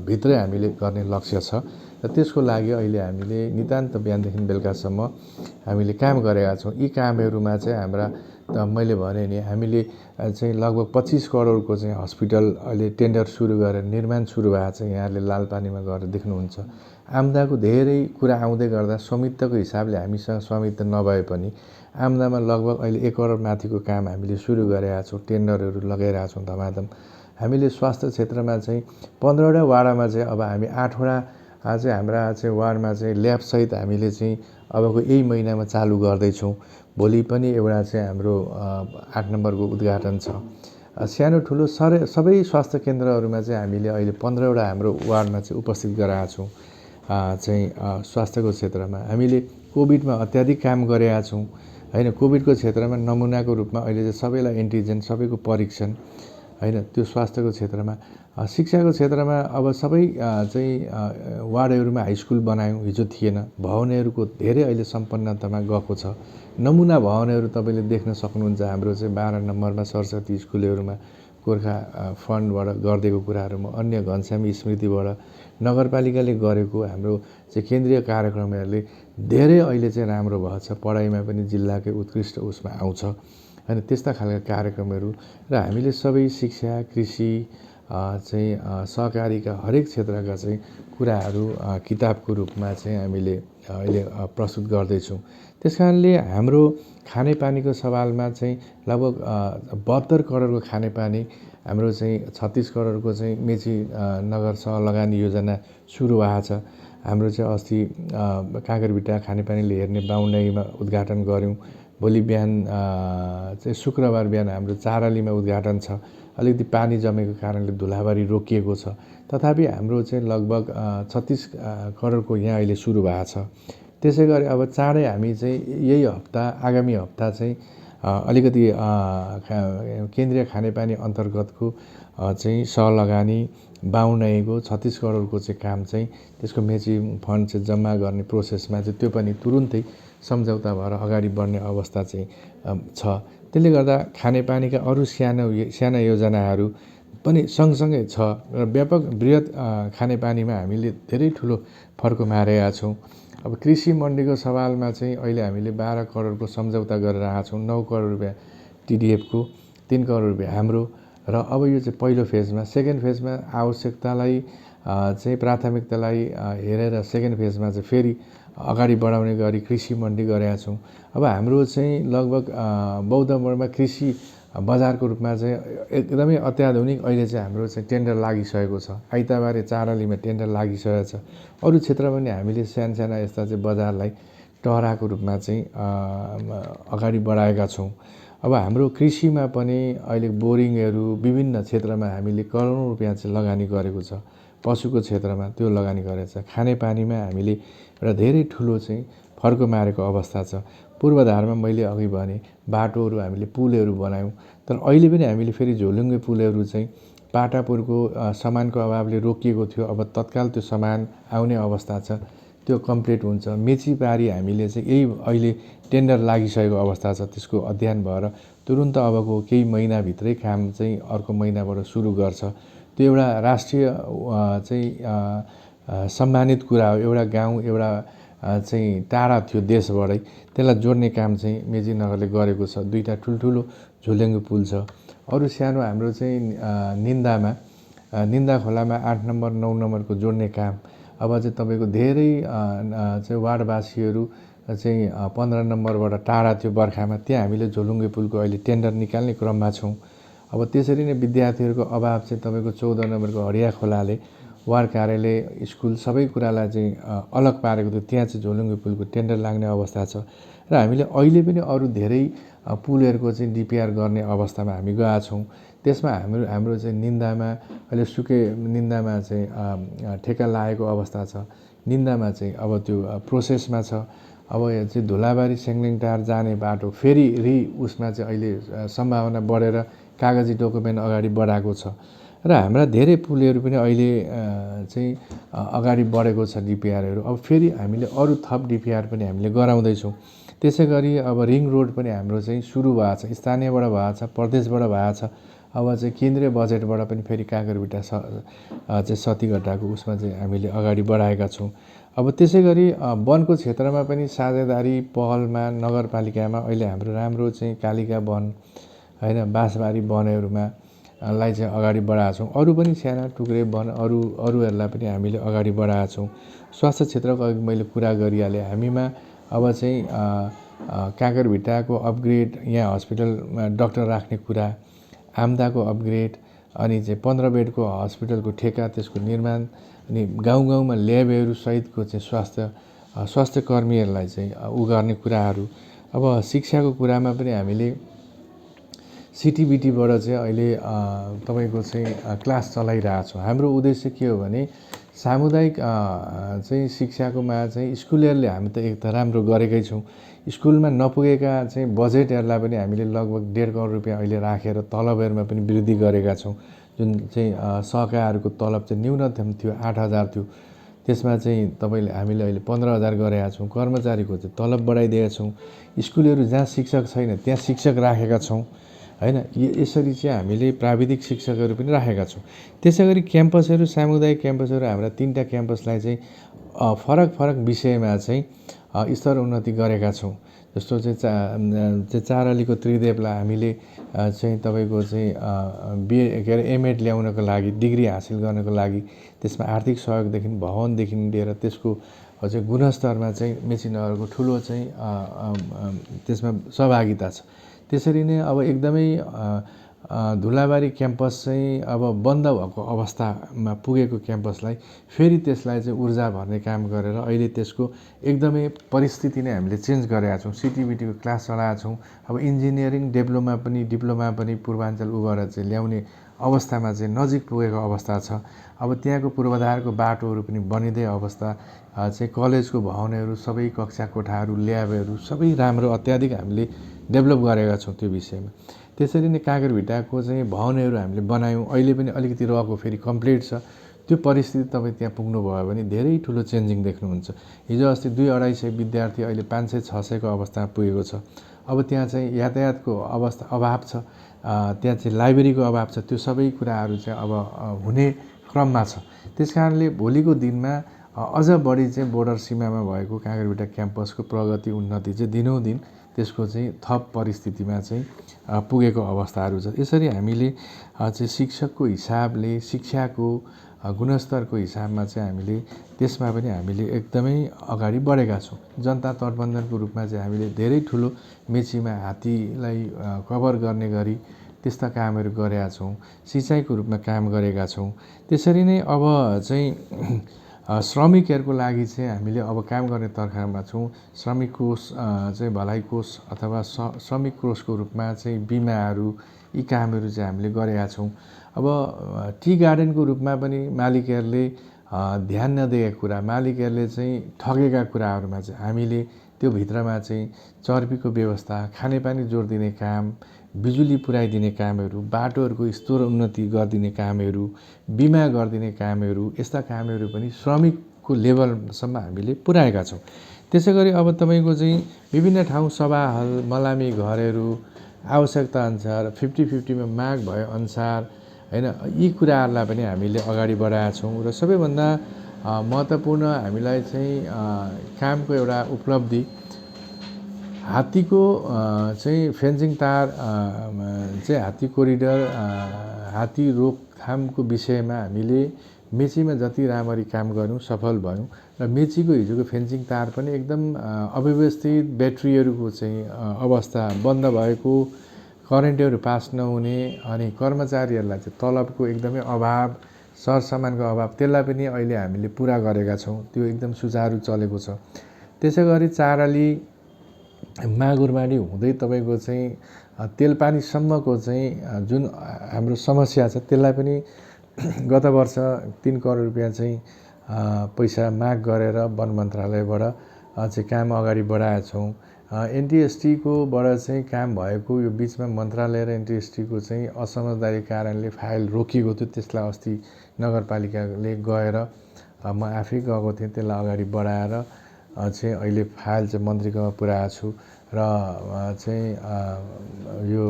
भित्रै हामीले गर्ने लक्ष्य छ र त्यसको लागि अहिले हामीले नितान्त बिहानदेखि बेलुकासम्म हामीले काम गरेका छौँ। यी कामहरूमा चाहिँ हाम्रा मैले भने नि हामीले चाहिँ लगभग 25 करोडको चाहिँ हस्पिटल अहिले टेन्डर सुरु गरेर निर्माण सुरु भएको छ। यहाँहरूले लालपानीमा गएर देख्नुहुन्छ। आम्दाको धेरै कुरा आउँदै गर्दा स्वामित्वको हिसाबले हामीसँग स्वामित्व नभए पनि आम्दामा लगभग अहिले 1 करोड माथिको काम हामीले सुरु गरेका छौँ, टेन्डरहरू लगाइरहेका छौँ धमाधम। हामीले स्वास्थ्य क्षेत्रमा चाहिँ 15वटा वाडामा चाहिँ अब हामी 8वटा चाहिँ हाम्रा चाहिँ वार्डमा चाहिँ ल्याबसहित हामीले चाहिँ अबको यही महिनामा चालु गर्दैछौँ। भोलि पनि एउटा चाहिँ हाम्रो 8 नम्बरको उद्घाटन छ। सानो ठुलो सबै स्वास्थ्य केन्द्रहरूमा चाहिँ हामीले अहिले 15वटा हाम्रो वार्डमा चाहिँ उपस्थित गराएका छौँ। चाहिँ स्वास्थ्यको क्षेत्रमा हामीले कोभिडमा अत्याधिक काम गरेका छौँ होइन। कोभिडको क्षेत्रमा नमुनाको रूपमा अहिले चाहिँ सबैलाई एन्टिजेन सबैको परीक्षण होइन, त्यो स्वास्थ्यको क्षेत्रमा। शिक्षाको क्षेत्रमा अब सबै चाहिँ वार्डहरूमा हाई स्कुल बनायौँ, हिजो थिएन। भवनहरूको धेरै अहिले सम्पन्नतामा गएको छ। नमुना भवनहरू तपाईँले देख्न सक्नुहुन्छ। हाम्रो चाहिँ 12 नम्बरमा सरस्वती स्कुलहरूमा गोर्खा फन्डबाट गरिदिएको कुराहरूमा अन्य घनश्याम स्मृतिबाट नगरपालिकाले गरेको हाम्रो चाहिँ केन्द्रीय कार्यक्रमहरूले धेरै अहिले चाहिँ राम्रो भएको छ। पढाइमा पनि जिल्लाकै उत्कृष्ट उसमा आउँछ होइन। त्यस्ता खालका कार्यक्रमहरू र हामीले सबै शिक्षा, कृषि चाहिँ सहकारीका हरेक क्षेत्रका चाहिँ कुराहरू किताबको रूपमा चाहिँ हामीले अहिले प्रस्तुत गर्दैछौँ। त्यसकारणले हाम्रो खानेपानीको सवालमा चाहिँ लगभग 72 करोडको खानेपानी हाम्रो चाहिँ 36 करोडको चाहिँ मेची नगर सहलगानी योजना सुरु भएको छ। हाम्रो चाहिँ अस्ति काँकरभिट्टा खानेपानीले हेर्ने बाहुनडाँडीमा उद्घाटन गऱ्यौँ। भोलि बिहान चाहिँ शुक्रबार बिहान हाम्रो चारालीमा उद्घाटन छ। अलिकति पानी जमेको कारणले धुलाबारी रोकिएको छ। तथापि हाम्रो चाहिँ लगभग 36 करोडको यहाँ अहिले सुरु भएको छ। त्यसै गरी अब चाँडै हामी चाहिँ यही हप्ता आगामी हप्ता चाहिँ अलिकति केन्द्रीय खानेपानी अन्तर्गतको चाहिँ सहलगानी बाहुनाइको 36 करोडको चाहिँ काम चाहिँ त्यसको म्याचिङ फन्ड चाहिँ जम्मा गर्ने प्रोसेसमा चाहिँ त्यो पनि तुरुन्तै सम्झौता भएर अगाडि बढ्ने अवस्था चाहिँ छ। त्यसले गर्दा खानेपानीका अरू साना योजनाहरू पनि सँगसँगै छ र व्यापक बृहत खानेपानीमा हामीले धेरै ठुलो फर्को मारेका छौँ। अब कृषि मन्डीको सवालमा चाहिँ अहिले हामीले 12 करोडको सम्झौता गरेर आएका छौँ। 9 करोड रुपियाँ टिडिएफको, 3 करोड रुपियाँ हाम्रो र अब यो चाहिँ पहिलो फेजमा। सेकेन्ड फेजमा आवश्यकतालाई चाहिँ प्राथमिकतालाई हेरेर सेकेन्ड फेजमा चाहिँ फेरि अगाडि बढाउने गरी कृषि मन्डी गरेका छौँ। अब हाम्रो चाहिँ लगभग बौद्ध मोडमा कृषि बजारको रूपमा चाहिँ एकदमै अत्याधुनिक अहिले चाहिँ हाम्रो चाहिँ टेन्डर लागिसकेको छ। आइतबारे 4 अलीमा टेन्डर लागिसकेको छ। अरू क्षेत्रमा पनि हामीले साना यस्ता चाहिँ बजारलाई टहराको रूपमा चाहिँ अगाडि बढाएका छौँ। अब हाम्रो कृषिमा पनि अहिले बोरिङहरू विभिन्न क्षेत्रमा हामीले करोडौँ रुपियाँ चाहिँ लगानी गरेको छ। पशुको क्षेत्रमा त्यो लगानी गरेको छ। खानेपानीमा हामीले एउटा धेरै ठुलो चाहिँ फर्को मारेको अवस्था छ। पूर्वाधारमा मैले अघि भने बाटोहरू हामीले पुलहरू बनायौँ, तर अहिले पनि हामीले फेरि झोलुङ्गे पुलहरू चाहिँ पाटापुरको सामानको अभावले रोकिएको थियो। अब तत्काल त्यो सामान आउने अवस्था छ, त्यो कम्प्लिट हुन्छ। मेचीपारी हामीले चाहिँ यही अहिले टेन्डर लागिसकेको अवस्था छ। त्यसको अध्ययन भएर तुरुन्त अबको केही महिनाभित्रै काम चाहिँ अर्को महिनाबाट सुरु गर्छ। त्यो एउटा राष्ट्रिय चाहिँ सम्मानित कुरा हो। एउटा गाउँ एउटा चाहिँ टाढा थियो देशबाटै, त्यसलाई जोड्ने काम चाहिँ मेचीनगरले गरेको छ। 2टा ठुल्ठुलो झोलुङ्गे पुल छ। अरू सानो हाम्रो चाहिँ निन्दा खोलामा 8 नम्बर 9 नम्बरको जोड्ने काम अब चाहिँ तपाईँको धेरै चाहिँ वार्डवासीहरू चाहिँ 15 नम्बरबाट टाढा थियो बर्खामा, त्यहाँ हामीले झोलुङ्गे पुलको अहिले टेन्डर निकाल्ने क्रममा छौँ। अब त्यसरी नै विद्यार्थीहरूको अभाव चाहिँ तपाईँको 14 नम्बरको हरिया खोलाले वार्ड कार्यालय, स्कुल सबै कुरालाई चाहिँ अलग पारेको थियो। त्यहाँ चाहिँ झोलुङ्गे पुलको टेन्डर लाग्ने अवस्था छ र हामीले अहिले पनि अरू धेरै पुलहरूको चाहिँ डिपिआर गर्ने अवस्थामा हामी गएका छौँ। त्यसमा हाम्रो चाहिँ निन्दामा अहिले निन्दामा चाहिँ ठेक्का लागेको अवस्था छ। निन्दामा चाहिँ अब त्यो प्रोसेसमा छ। अब यो चाहिँ धुलाबारी सेङ्लिङटार जाने बाटो फेरि उसमा चाहिँ अहिले सम्भावना बढेर कागजी डकुमेन्ट अगाडि बढाएको छ र हाम्रा धेरै पुलहरू पनि अहिले चाहिँ अगाडि बढेको छ डिपिआरहरू। अब फेरि हामीले अरू थप डिपिआर पनि हामीले गराउँदैछौँ। त्यसै गरी अब रिङ रोड पनि हाम्रो चाहिँ सुरु भएको छ। स्थानीयबाट भएको छ, प्रदेशबाट भएको छ। अब चाहिँ केन्द्रीय बजेटबाट पनि फेरि काँकरभिट्टा चाहिँ सतीगट्टाको उसमा चाहिँ हामीले अगाडि बढाएका छौँ। अब त्यसै गरी वनको क्षेत्रमा पनि साझेदारी पहलमा नगरपालिकामा अहिले हाम्रो राम्रो चाहिँ कालिका वन होइन बाँसबारी वनहरूमा लाई चाहिँ अगाडि बढाएका छौँ। अरू पनि साना टुक्रे वन अरूहरूलाई पनि हामीले अगाडि बढाएका छौँ। स्वास्थ्य क्षेत्रको अघि मैले कुरा गरिहालेँ। हामीमा अब चाहिँ काँकरभिट्टाको अपग्रेड, यहाँ हस्पिटलमा डाक्टर राख्ने कुरा, आम्दाको अपग्रेड, अनि चाहिँ 15 बेडको हस्पिटलको ठेक्का, त्यसको निर्माण, अनि गाउँमा ल्याबहरू सहितको चाहिँ स्वास्थ्य कर्मीहरूलाई चाहिँ गर्ने कुराहरू। अब शिक्षाको कुरामा पनि हामीले सिटिबिटीबाट चाहिँ अहिले तपाईँको चाहिँ क्लास चलाइरहेको छौँ। हाम्रो उद्देश्य के हो भने सामुदायिक चाहिँ शिक्षाकोमा चाहिँ स्कुलहरूले हामी त एक त राम्रो गरेकै छौँ। स्कुलमा नपुगेका चाहिँ बजेटहरूलाई पनि हामीले लगभग 1.5 करोड रुपियाँ अहिले राखेर तलबहरूमा पनि वृद्धि गरेका छौँ। जुन चाहिँ सहकाहरूको तलब चाहिँ न्यूनतम थियो 8,000 थियो, त्यसमा चाहिँ हामीले अहिले 15,000 गरेका छौँ। कर्मचारीको चाहिँ तलब बढाइदिएका छौँ। स्कुलहरू जहाँ शिक्षक छैन त्यहाँ शिक्षक राखेका छौँ होइन। यसरी चाहिँ हामीले प्राविधिक शिक्षकहरू पनि राखेका छौँ। त्यसै गरी क्याम्पसहरू, सामुदायिक क्याम्पसहरू, हाम्रा 3टा क्याम्पसलाई चाहिँ फरक विषयमा चाहिँ स्तर उन्नति गरेका छौँ। जस्तो चाहिँ 4 अलीको त्रिदेवलाई हामीले चाहिँ तपाईँको चाहिँ एमएड ल्याउनको लागि, डिग्री हासिल गर्नको लागि त्यसमा आर्थिक सहयोगदेखि भवनदेखि लिएर त्यसको चाहिँ गुणस्तरमा चाहिँ मेचीनगरको ठुलो चाहिँ त्यसमा सहभागिता छ। त्यसरी नै अब एकदमै धुलाबारी क्याम्पस चाहिँ अब बन्द भएको अवस्थामा पुगेको क्याम्पसलाई फेरि त्यसलाई चाहिँ ऊर्जा भर्ने काम गरेर अहिले त्यसको एकदमै परिस्थिति नै हामीले चेन्ज गरेका छौँ। सिटिबिटीको क्लास चलाएका छौँ। अब इन्जिनियरिङ डिप्लोमा पनि पूर्वाञ्चल उबाट चाहिँ ल्याउने अवस्थामा चाहिँ नजिक पुगेको अवस्था छ। अब त्यहाँको पूर्वाधारको बाटोहरू पनि बनिँदै अवस्था चाहिँ कलेजको भवनहरू, सबै कक्षा कोठाहरू, ल्याबहरू सबै राम्रो अत्याधिक हामीले डेभलप गरेका छौँ त्यो विषयमा। त्यसरी नै काँक्रेभिट्टाको चाहिँ भवनहरू हामीले बनायौँ। अहिले पनि अलिकति रहेको फेरि कम्प्लिट छ। त्यो परिस्थिति तपाईँ त्यहाँ पुग्नुभयो भने धेरै ठुलो चेन्जिङ देख्नुहुन्छ। हिजो अस्ति 200-250 विद्यार्थी अहिले 500-600को अवस्थामा पुगेको छ। अब त्यहाँ चाहिँ यातायातको अभाव छ, त्यहाँ चाहिँ लाइब्रेरीको अभाव छ। त्यो सबै कुराहरू चाहिँ अब हुने क्रममा छ। त्यस कारणले भोलिको दिनमा अझ बढी चाहिँ बोर्डर सीमामा भएको काँक्रेभिट्टा क्याम्पसको प्रगति उन्नति चाहिँ दिनौदिन त्यसको चाहिँ थप परिस्थितिमा चाहिँ पुगेको अवस्थाहरू छ। यसरी हामीले चाहिँ शिक्षकको हिसाबले, शिक्षाको गुणस्तरको हिसाबमा चाहिँ हामीले त्यसमा पनि हामीले एकदमै अगाडि बढेका छौँ। जनता तटबन्धनको रूपमा चाहिँ हामीले धेरै ठुलो मेचीमा हात्तीलाई कभर गर्ने गरी त्यस्ता कामहरू गरेका छौँ। सिँचाइको रूपमा काम गरेका छौँ। त्यसरी नै अब चाहिँ श्रमिकहरूको लागि चाहिँ हामीले अब काम गर्ने तर्खरमा छौँ। श्रमिक कोष चाहिँ भलाइ कोष अथवा श्रमिक कोषको रूपमा चाहिँ बिमाहरू, यी कामहरू चाहिँ हामीले गरेका छौँ। अब टी गार्डनको रूपमा पनि मालिकहरूले ध्यान नदिएका कुरा, मालिकहरूले चाहिँ ठगेका कुराहरूमा चाहिँ हामीले त्यो भित्रमा चाहिँ चर्बीको व्यवस्था, खानेपानी जोडिदिने काम, बिजुली पुर्याइदिने कामहरू, बाटोहरूको स्तर उन्नति गरिदिने कामहरू, बिमा गरिदिने कामहरू, यस्ता कामहरू पनि श्रमिकको लेभलसम्म हामीले पुर्याएका छौँ। त्यसै गरी अब तपाईँको चाहिँ विभिन्न ठाउँ सभा हल, मलामी घरहरू आवश्यकता अनुसार 50-50मा माग भए अनुसार हैन, यी कुराहरूलाई पनि हामीले अगाडि बढाएका छौँ। र सबैभन्दा महत्त्वपूर्ण हामीलाई चाहिँ कामको एउटा उपलब्धि हात्तीको चाहिँ फेन्सिङ तार चाहिँ हात्ती कोरिडर, हात्ती रोकथामको विषयमा हामीले मेचीमा जति राम्ररी काम गऱ्यौँ सफल भयौँ। र मेचीको हिजोको फेन्सिङ तार पनि एकदम अव्यवस्थित, ब्याट्रीहरूको चाहिँ अवस्था बन्द भएको, करेन्टहरू पास नहुने, अनि कर्मचारीहरूलाई चाहिँ तलबको एकदमै अभाव, सरसामानको अभाव, त्यसलाई पनि अहिले हामीले पुरा गरेका छौँ। त्यो एकदम सुचारू चलेको छ। त्यसै गरी चाराली मागुरमाडी हुँदै तपाईँको चाहिँ तेलपानीसम्मको चाहिँ जुन हाम्रो समस्या छ त्यसलाई पनि गत वर्ष 3 करोड रुपियाँ चाहिँ पैसा माग गरेर वन मन्त्रालयबाट चाहिँ काम अगाडि बढाएका छौँ। एनटिएसटीकोबाट चाहिँ काम भएको यो बिचमा मन्त्रालय र एनटिएसटीको चाहिँ असमझदारी कारणले फाइल रोकिएको थियो। त्यसलाई अस्ति नगरपालिकाले गएर म आफै गएको थिएँ, त्यसलाई अगाडि बढाएर चाहिँ अहिले फाइल चाहिँ मन्त्रीकोमा पुर्याएको छु। र चाहिँ यो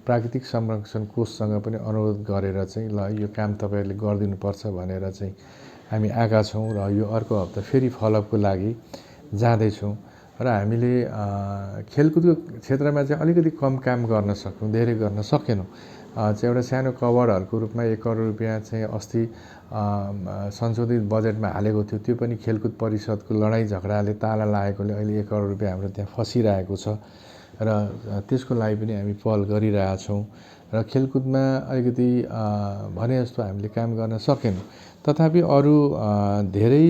प्राकृतिक संरक्षण कोषसँग पनि अनुरोध गरेर चाहिँ ल यो काम तपाईँहरूले गरिदिनुपर्छ भनेर चाहिँ हामी आएका छौँ। र यो अर्को हप्ता फेरि फलोअपको लागि जाँदैछौँ। र हामीले खेलकुदको क्षेत्रमा चाहिँ अलिकति कम काम गर्न सक्यौँ, धेरै गर्न सकेनौँ। चाहिँ एउटा सानो कभरहरूको रूपमा 1 करोड रुपियाँ चाहिँ अस्ति संशोधित बजेटमा हालेको थियो। त्यो पनि खेलकुद परिषदको लडाइँ झगडाले ताला लागेकोले अहिले 1 करोड रुपियाँ हाम्रो त्यहाँ फसिरहेको छ। र त्यसको लागि पनि हामी पहल गरिरहेका छौँ। र खेलकुदमा अलिकति भने जस्तो हामीले काम गर्न सकेनौँ। तथापि अरू धेरै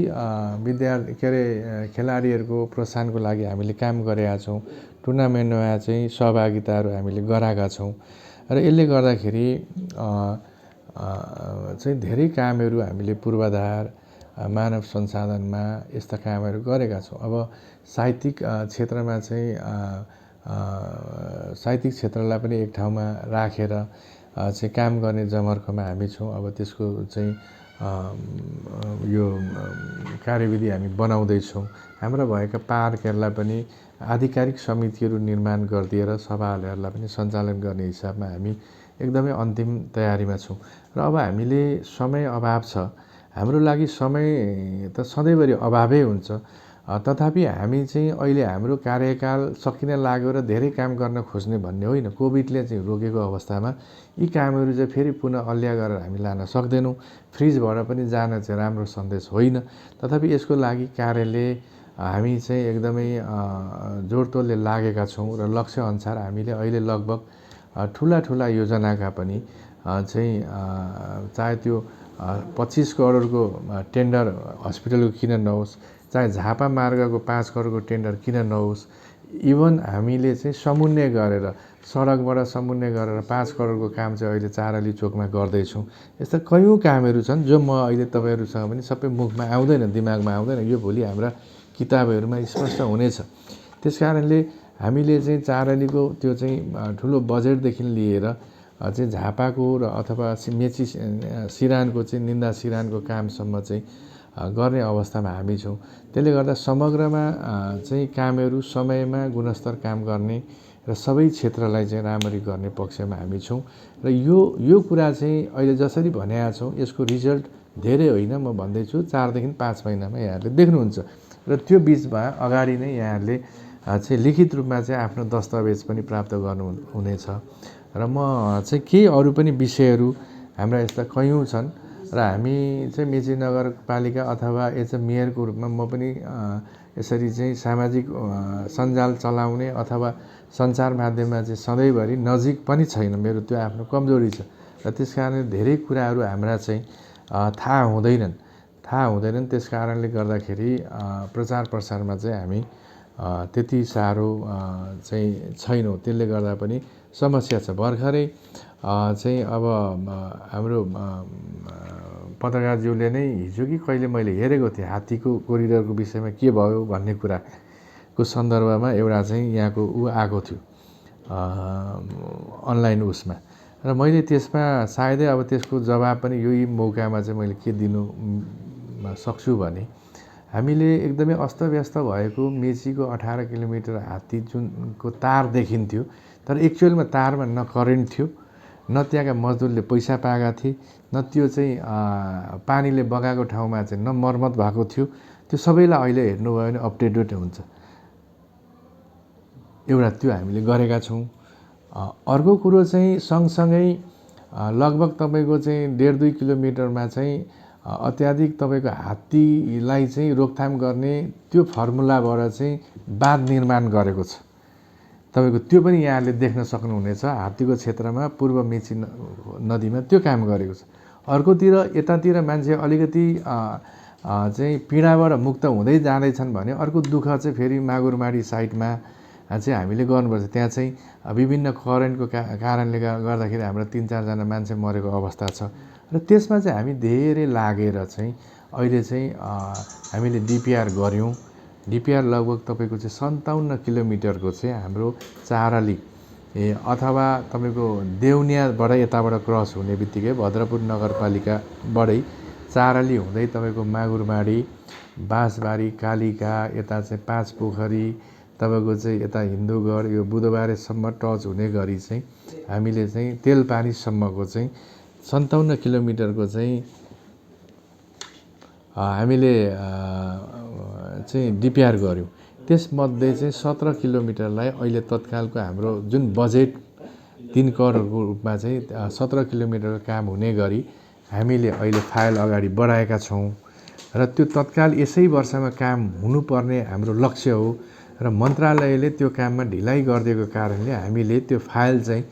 खेलाडीहरूको प्रोत्साहनको लागि हामीले काम गरेका छौँ। टुर्नामेन्टमा चाहिँ सहभागिताहरू हामीले गराएका छौँ। र यसले गर्दाखेरि चाहिँ धेरै कामहरू हामीले पूर्वाधार, मानव संसाधनमा यस्ता कामहरू गरेका छौँ। अब साहित्यिक क्षेत्रमा चाहिँ साहित्यिक क्षेत्रलाई पनि एक ठाउँमा राखेर चाहिँ काम गर्ने जमर्कोमा हामी छौँ। अब त्यसको चाहिँ यो कार्यविधि हामी बनाउँदैछौँ। हाम्रा भएका पार्कहरूलाई पनि आधिकारिक समितिहरू निर्माण गरिदिएर सभाहरूलाई पनि सञ्चालन गर्ने हिसाबमा हामी एकदमै अन्तिम तयारीमा छौँ। र अब हामीले समय अभाव छ। हाम्रो लागि समय त सधैँभरि अभावै हुन्छ। तथापि हामी चाहिँ अहिले हाम्रो कार्यकाल सकिन लाग्यो र धेरै काम गर्न खोज्ने भन्ने होइन। कोभिडले चाहिँ रोकेको अवस्थामा यी कामहरू चाहिँ फेरि पुनः अल्ल्या गरेर हामी लान सक्दैनौँ। फ्रिजबाट पनि जान चाहिँ राम्रो सन्देश होइन। तथापि यसको लागि कार्यालय हामी चाहिँ एकदमै जोडतोडले लागेका छौँ। र लक्ष्यअनुसार हामीले अहिले लगभग ठुला योजनाका पनि चाहिँ चाहे त्यो 25 करोडको टेन्डर हस्पिटलको किन नहोस्, चाहे झापा मार्गको 5 करोडको टेन्डर किन नहोस्, इभन हामीले चाहिँ समन्वय गरेर सडकबाट समुन्ने गरेर 5 करोडको काम चाहिँ अहिले 4 अलि चोकमा गर्दैछौँ। यस्ता कयौँ कामहरू छन् जो म अहिले तपाईँहरूसँग पनि सबै मुखमा आउँदैन, दिमागमा आउँदैन। यो भोलि हाम्रा किताबहरूमा स्पष्ट हुनेछ। त्यस कारणले हामीले चाहिँ 4 अलीको त्यो चाहिँ ठुलो बजेटदेखि लिएर चाहिँ झापाको र अथवा मेची सिरानको चाहिँ निन्दा सिरानको कामसम्म चाहिँ गर्ने अवस्थामा हामी छौँ। त्यसले गर्दा समग्रमा चाहिँ कामहरू समयमा गुणस्तर काम गर्ने र सबै क्षेत्रलाई चाहिँ राम्ररी गर्ने पक्षमा हामी छौँ। र यो कुरा चाहिँ अहिले जसरी भनेका छौँ यसको रिजल्ट धेरै होइन, म भन्दैछु 4 देखि 5 महिनामा यहाँहरूले देख्नुहुन्छ। र त्यो बिचमा अगाडि नै यहाँहरूले चाहिँ लिखित रूपमा चाहिँ आफ्नो दस्तावेज पनि प्राप्त गर्नु हुनेछ। र म चाहिँ केही अरू पनि विषयहरू हाम्रा यस्ता कयौँ छन् र हामी चाहिँ मेची नगरपालिका अथवा एज अ मेयरको रूपमा म पनि यसरी चाहिँ सामाजिक सञ्जाल चलाउने अथवा सञ्चार माध्यममा चाहिँ सधैँभरि नजिक पनि छैन, मेरो त्यो आफ्नो कमजोरी छ। र त्यस कारणले धेरै कुराहरू हाम्रा चाहिँ थाहा हुँदैनन्। त्यस कारणले गर्दाखेरि प्रचार प्रसारमा चाहिँ हामी त्यति साह्रो चाहिँ छैनौँ। त्यसले गर्दा पनि समस्या छ। भर्खरै चाहिँ अब हाम्रो पत्रकारज्यूले नै हिजो कि कहिले मैले हेरेको थिएँ हात्तीको कोरिडोरको विषयमा के भयो भन्ने कुराको सन्दर्भमा एउटा चाहिँ यहाँको आएको थियो अनलाइन उसमा। र मैले त्यसमा सायदै अब त्यसको जवाब पनि यही मौकामा चाहिँ मैले के दिनु सक्छु भने हामीले एकदमै अस्तव्यस्त भएको मेचीको 18 किलोमिटर हात्ती जुनको तार देखिन्थ्यो, तर एक्चुअलमा तारमा न करेन्ट थियो, न त्यहाँका मजदुरले पैसा पाएका थिए, न त्यो चाहिँ पानीले बगाएको ठाउँमा चाहिँ न मर्मत भएको थियो। त्यो सबैलाई अहिले हेर्नुभयो भने अपडेटेड हुन्छ। एउटा त्यो हामीले गरेका छौँ। अर्को कुरो चाहिँ सँगसँगै लगभग तपाईँको चाहिँ 1.5-2 किलोमिटरमा चाहिँ अत्याधिक तपाईँको हात्तीलाई चाहिँ रोकथाम गर्ने त्यो फर्मुलाबाट चाहिँ बाँध निर्माण गरेको छ। तपाईँको त्यो पनि यहाँले देख्न सक्नुहुनेछ। हात्तीको क्षेत्रमा पूर्व मेची नदीमा त्यो काम गरेको छ। अर्कोतिर यतातिर मान्छे अलिकति चाहिँ पीडाबाट मुक्त हुँदै जाँदैछन् भने अर्को दुःख चाहिँ फेरि मागुरमाडी साइडमा चाहिँ हामीले गर्नुपर्छ। त्यहाँ चाहिँ विभिन्न करेन्टको कारणले गर्दाखेरि हाम्रो 3-4 जना मान्छे मरेको अवस्था छ। र त्यसमा चाहिँ हामी धेरै लागेर चाहिँ अहिले चाहिँ हामीले डिपिआर गऱ्यौँ। डिपिआर लगभग तपाईँको चाहिँ 57 किलोमिटरको चाहिँ हाम्रो 4 अली अथवा तपाईँको देउनियाबाट यताबाट क्रस हुने बित्तिकै भद्रपुर नगरपालिकाबाटै 4 अली हुँदै तपाईँको मागुरमाडी, बाँसबारी, कालिका, यता चाहिँ 5 पोखरी, तपाईँको चाहिँ यता हिन्दूगढ, यो बुधबारेसम्म टच हुने गरी चाहिँ हामीले चाहिँ तेलपानीसम्मको चाहिँ 57 किलोमिटरको चाहिँ हामीले चाहिँ डिपिआर गऱ्यौँ। त्यसमध्ये चाहिँ 17 किलोमिटरलाई अहिले तत्कालको हाम्रो जुन बजेट 3 करोडको रूपमा चाहिँ 17 किलोमिटर काम हुने गरी हामीले अहिले फाइल अगाडि बढाएका छौँ। र त्यो तत्काल यसै वर्षमा काम हुनुपर्ने हाम्रो लक्ष्य हो। र मन्त्रालयले त्यो काममा ढिलाइ गरिदिएको कारणले हामीले त्यो फाइल चाहिँ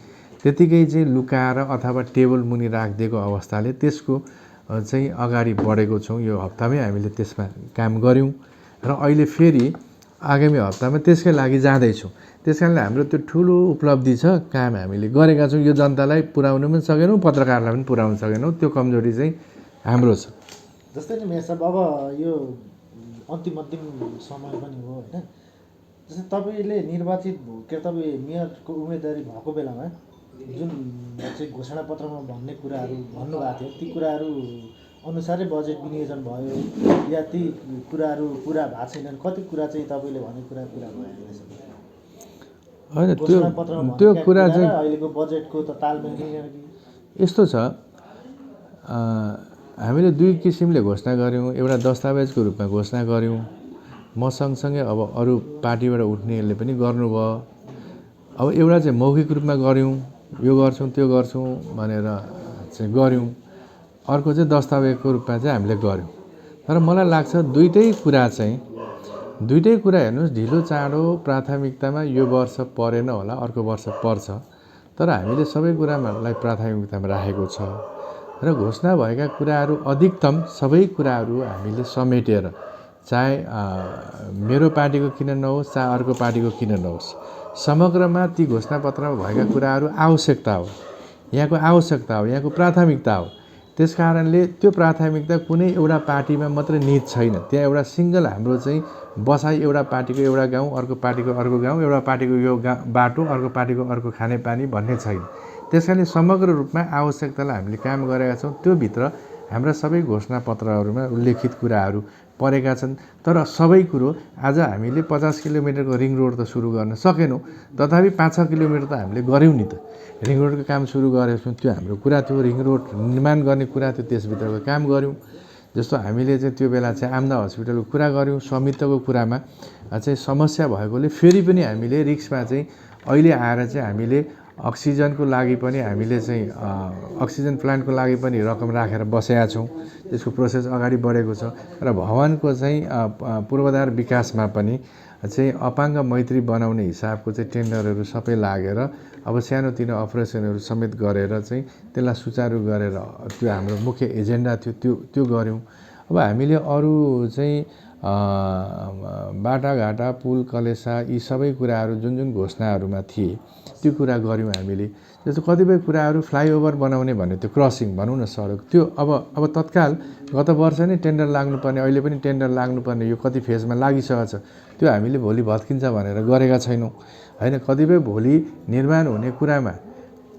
त्यतिकै चाहिँ लुकाएर अथवा टेबल मुनि राखिदिएको अवस्थाले त्यसको चाहिँ अगाडि बढेको छौँ। यो हप्तामै हामीले त्यसमा काम गऱ्यौँ र अहिले फेरि आगामी हप्तामा त्यसकै लागि जाँदैछौँ। त्यस कारणले हाम्रो त्यो ठुलो उपलब्धि छ, काम हामीले गरेका छौँ। यो जनतालाई पुर्याउनु पनि सकेनौँ, पत्रकारलाई पनि पुर्याउन सकेनौँ। त्यो कमजोरी चाहिँ हाम्रो छ। जस्तै नि मेयर साहब, अब यो अन्तिम समय पनि हो होइन। जस्तै तपाईँले निर्वाचित के तपाईँ मेयरको उम्मेदवारी भएको बेलामा जुन चाहिँ घोषणापत्रमा भन्ने कुराहरू भन्नुभएको थियो ती कुराहरू अनुसारै बजेट विनियोजन भयो या ती कुराहरू पुरा भएको छैनन्? कति कुरा चाहिँ तपाईँले भनेको कुरा पुरा भएन होइन? त्यो कुरा चाहिँ अहिलेको बजेटको त तालमेल मिलेन कि? यस्तो छ, हामीले 2 किसिमले घोषणा गऱ्यौँ। एउटा दस्तावेजको रूपमा घोषणा गऱ्यौँ। म सँगसँगै अब अरू पार्टीबाट उठ्नेहरूले पनि गर्नुभयो। अब एउटा चाहिँ मौखिक रूपमा गऱ्यौँ, यो गर्छौँ त्यो गर्छौँ भनेर चाहिँ गऱ्यौँ। अर्को चाहिँ दस्तावेजको रूपमा चाहिँ हामीले गऱ्यौँ। तर मलाई लाग्छ दुईटै कुरा हेर्नुहोस्, ढिलो चाँडो प्राथमिकतामा यो वर्ष परेन होला, अर्को वर्ष पर्छ। तर हामीले सबै कुरालाई प्राथमिकतामा राखेको छ र घोषणा भएका कुराहरू अधिकतम सबै कुराहरू हामीले समेटेर, चाहे मेरो पार्टीको किन नहोस्, चाहे अर्को पार्टीको किन नहोस्, समग्रमा ती घोषणापत्रमा भएका कुराहरू आवश्यकता हो, यहाँको आवश्यकता हो, यहाँको प्राथमिकता हो। त्यस कारणले त्यो प्राथमिकता कुनै एउटा पार्टीमा मात्रै निहित छैन। त्यहाँ एउटा सिङ्गल हाम्रो चाहिँ बसाइ एउटा पार्टीको एउटा गाउँ, अर्को पार्टीको अर्को गाउँ, एउटा पार्टीको यो बाटो, अर्को पार्टीको अर्को खानेपानी भन्ने छैन। त्यस कारणले समग्र रूपमा आवश्यकतालाई हामीले काम गरेका छौँ। त्योभित्र हाम्रा सबै घोषणापत्रहरूमा उल्लेखित कुराहरू परेका छन्। तर सबै कुरो आज हामीले 50 किलोमिटरको रिङ रोड त सुरु गर्न सकेनौँ, तथापि 5-6 किलोमिटर त हामीले गऱ्यौँ नि त। रिङ रोडको काम सुरु गरेको छौँ, त्यो हाम्रो कुरा थियो। रिङ रोड निर्माण गर्ने कुरा थियो, त्यसभित्रको काम गऱ्यौँ। जस्तो हामीले चाहिँ त्यो बेला चाहिँ आम्दा हस्पिटलको कुरा गऱ्यौँ। स्वामित्वको कुरामा चाहिँ समस्या भएकोले फेरि पनि हामीले रिक्समा चाहिँ अहिले आएर चाहिँ हामीले अक्सिजनको लागि पनि हामीले चाहिँ अक्सिजन प्लान्टको लागि पनि रकम राखेर बसेका छौँ। त्यसको प्रोसेस अगाडि बढेको छ र भवनको चाहिँ पूर्वाधार विकासमा पनि चाहिँ अपाङ्ग मैत्री बनाउने हिसाबको चाहिँ टेन्डरहरू सबै लागेर अब सानोतिनो अपरेसनहरू समेत गरेर चाहिँ त्यसलाई सुचारू गरेर त्यो हाम्रो मुख्य एजेन्डा थियो, त्यो गऱ्यौँ। अब हामीले अरू चाहिँ बाटाघाटा, पुल, कलेसा यी सबै कुराहरू जुन जुन घोषणाहरूमा थिए त्यो कुरा गऱ्यौँ हामीले। जस्तो कतिपय कुराहरू फ्लाइओभर बनाउने भन्ने त्यो क्रसिङ भनौँ न सडक, त्यो अब तत्काल गत वर्ष नै टेन्डर लाग्नुपर्ने, अहिले पनि टेन्डर लाग्नुपर्ने, यो कति फेजमा लागिसकेको छ। त्यो हामीले भोलि भत्किन्छ भनेर गरेका छैनौँ होइन। कतिपय भोलि निर्माण हुने कुरामा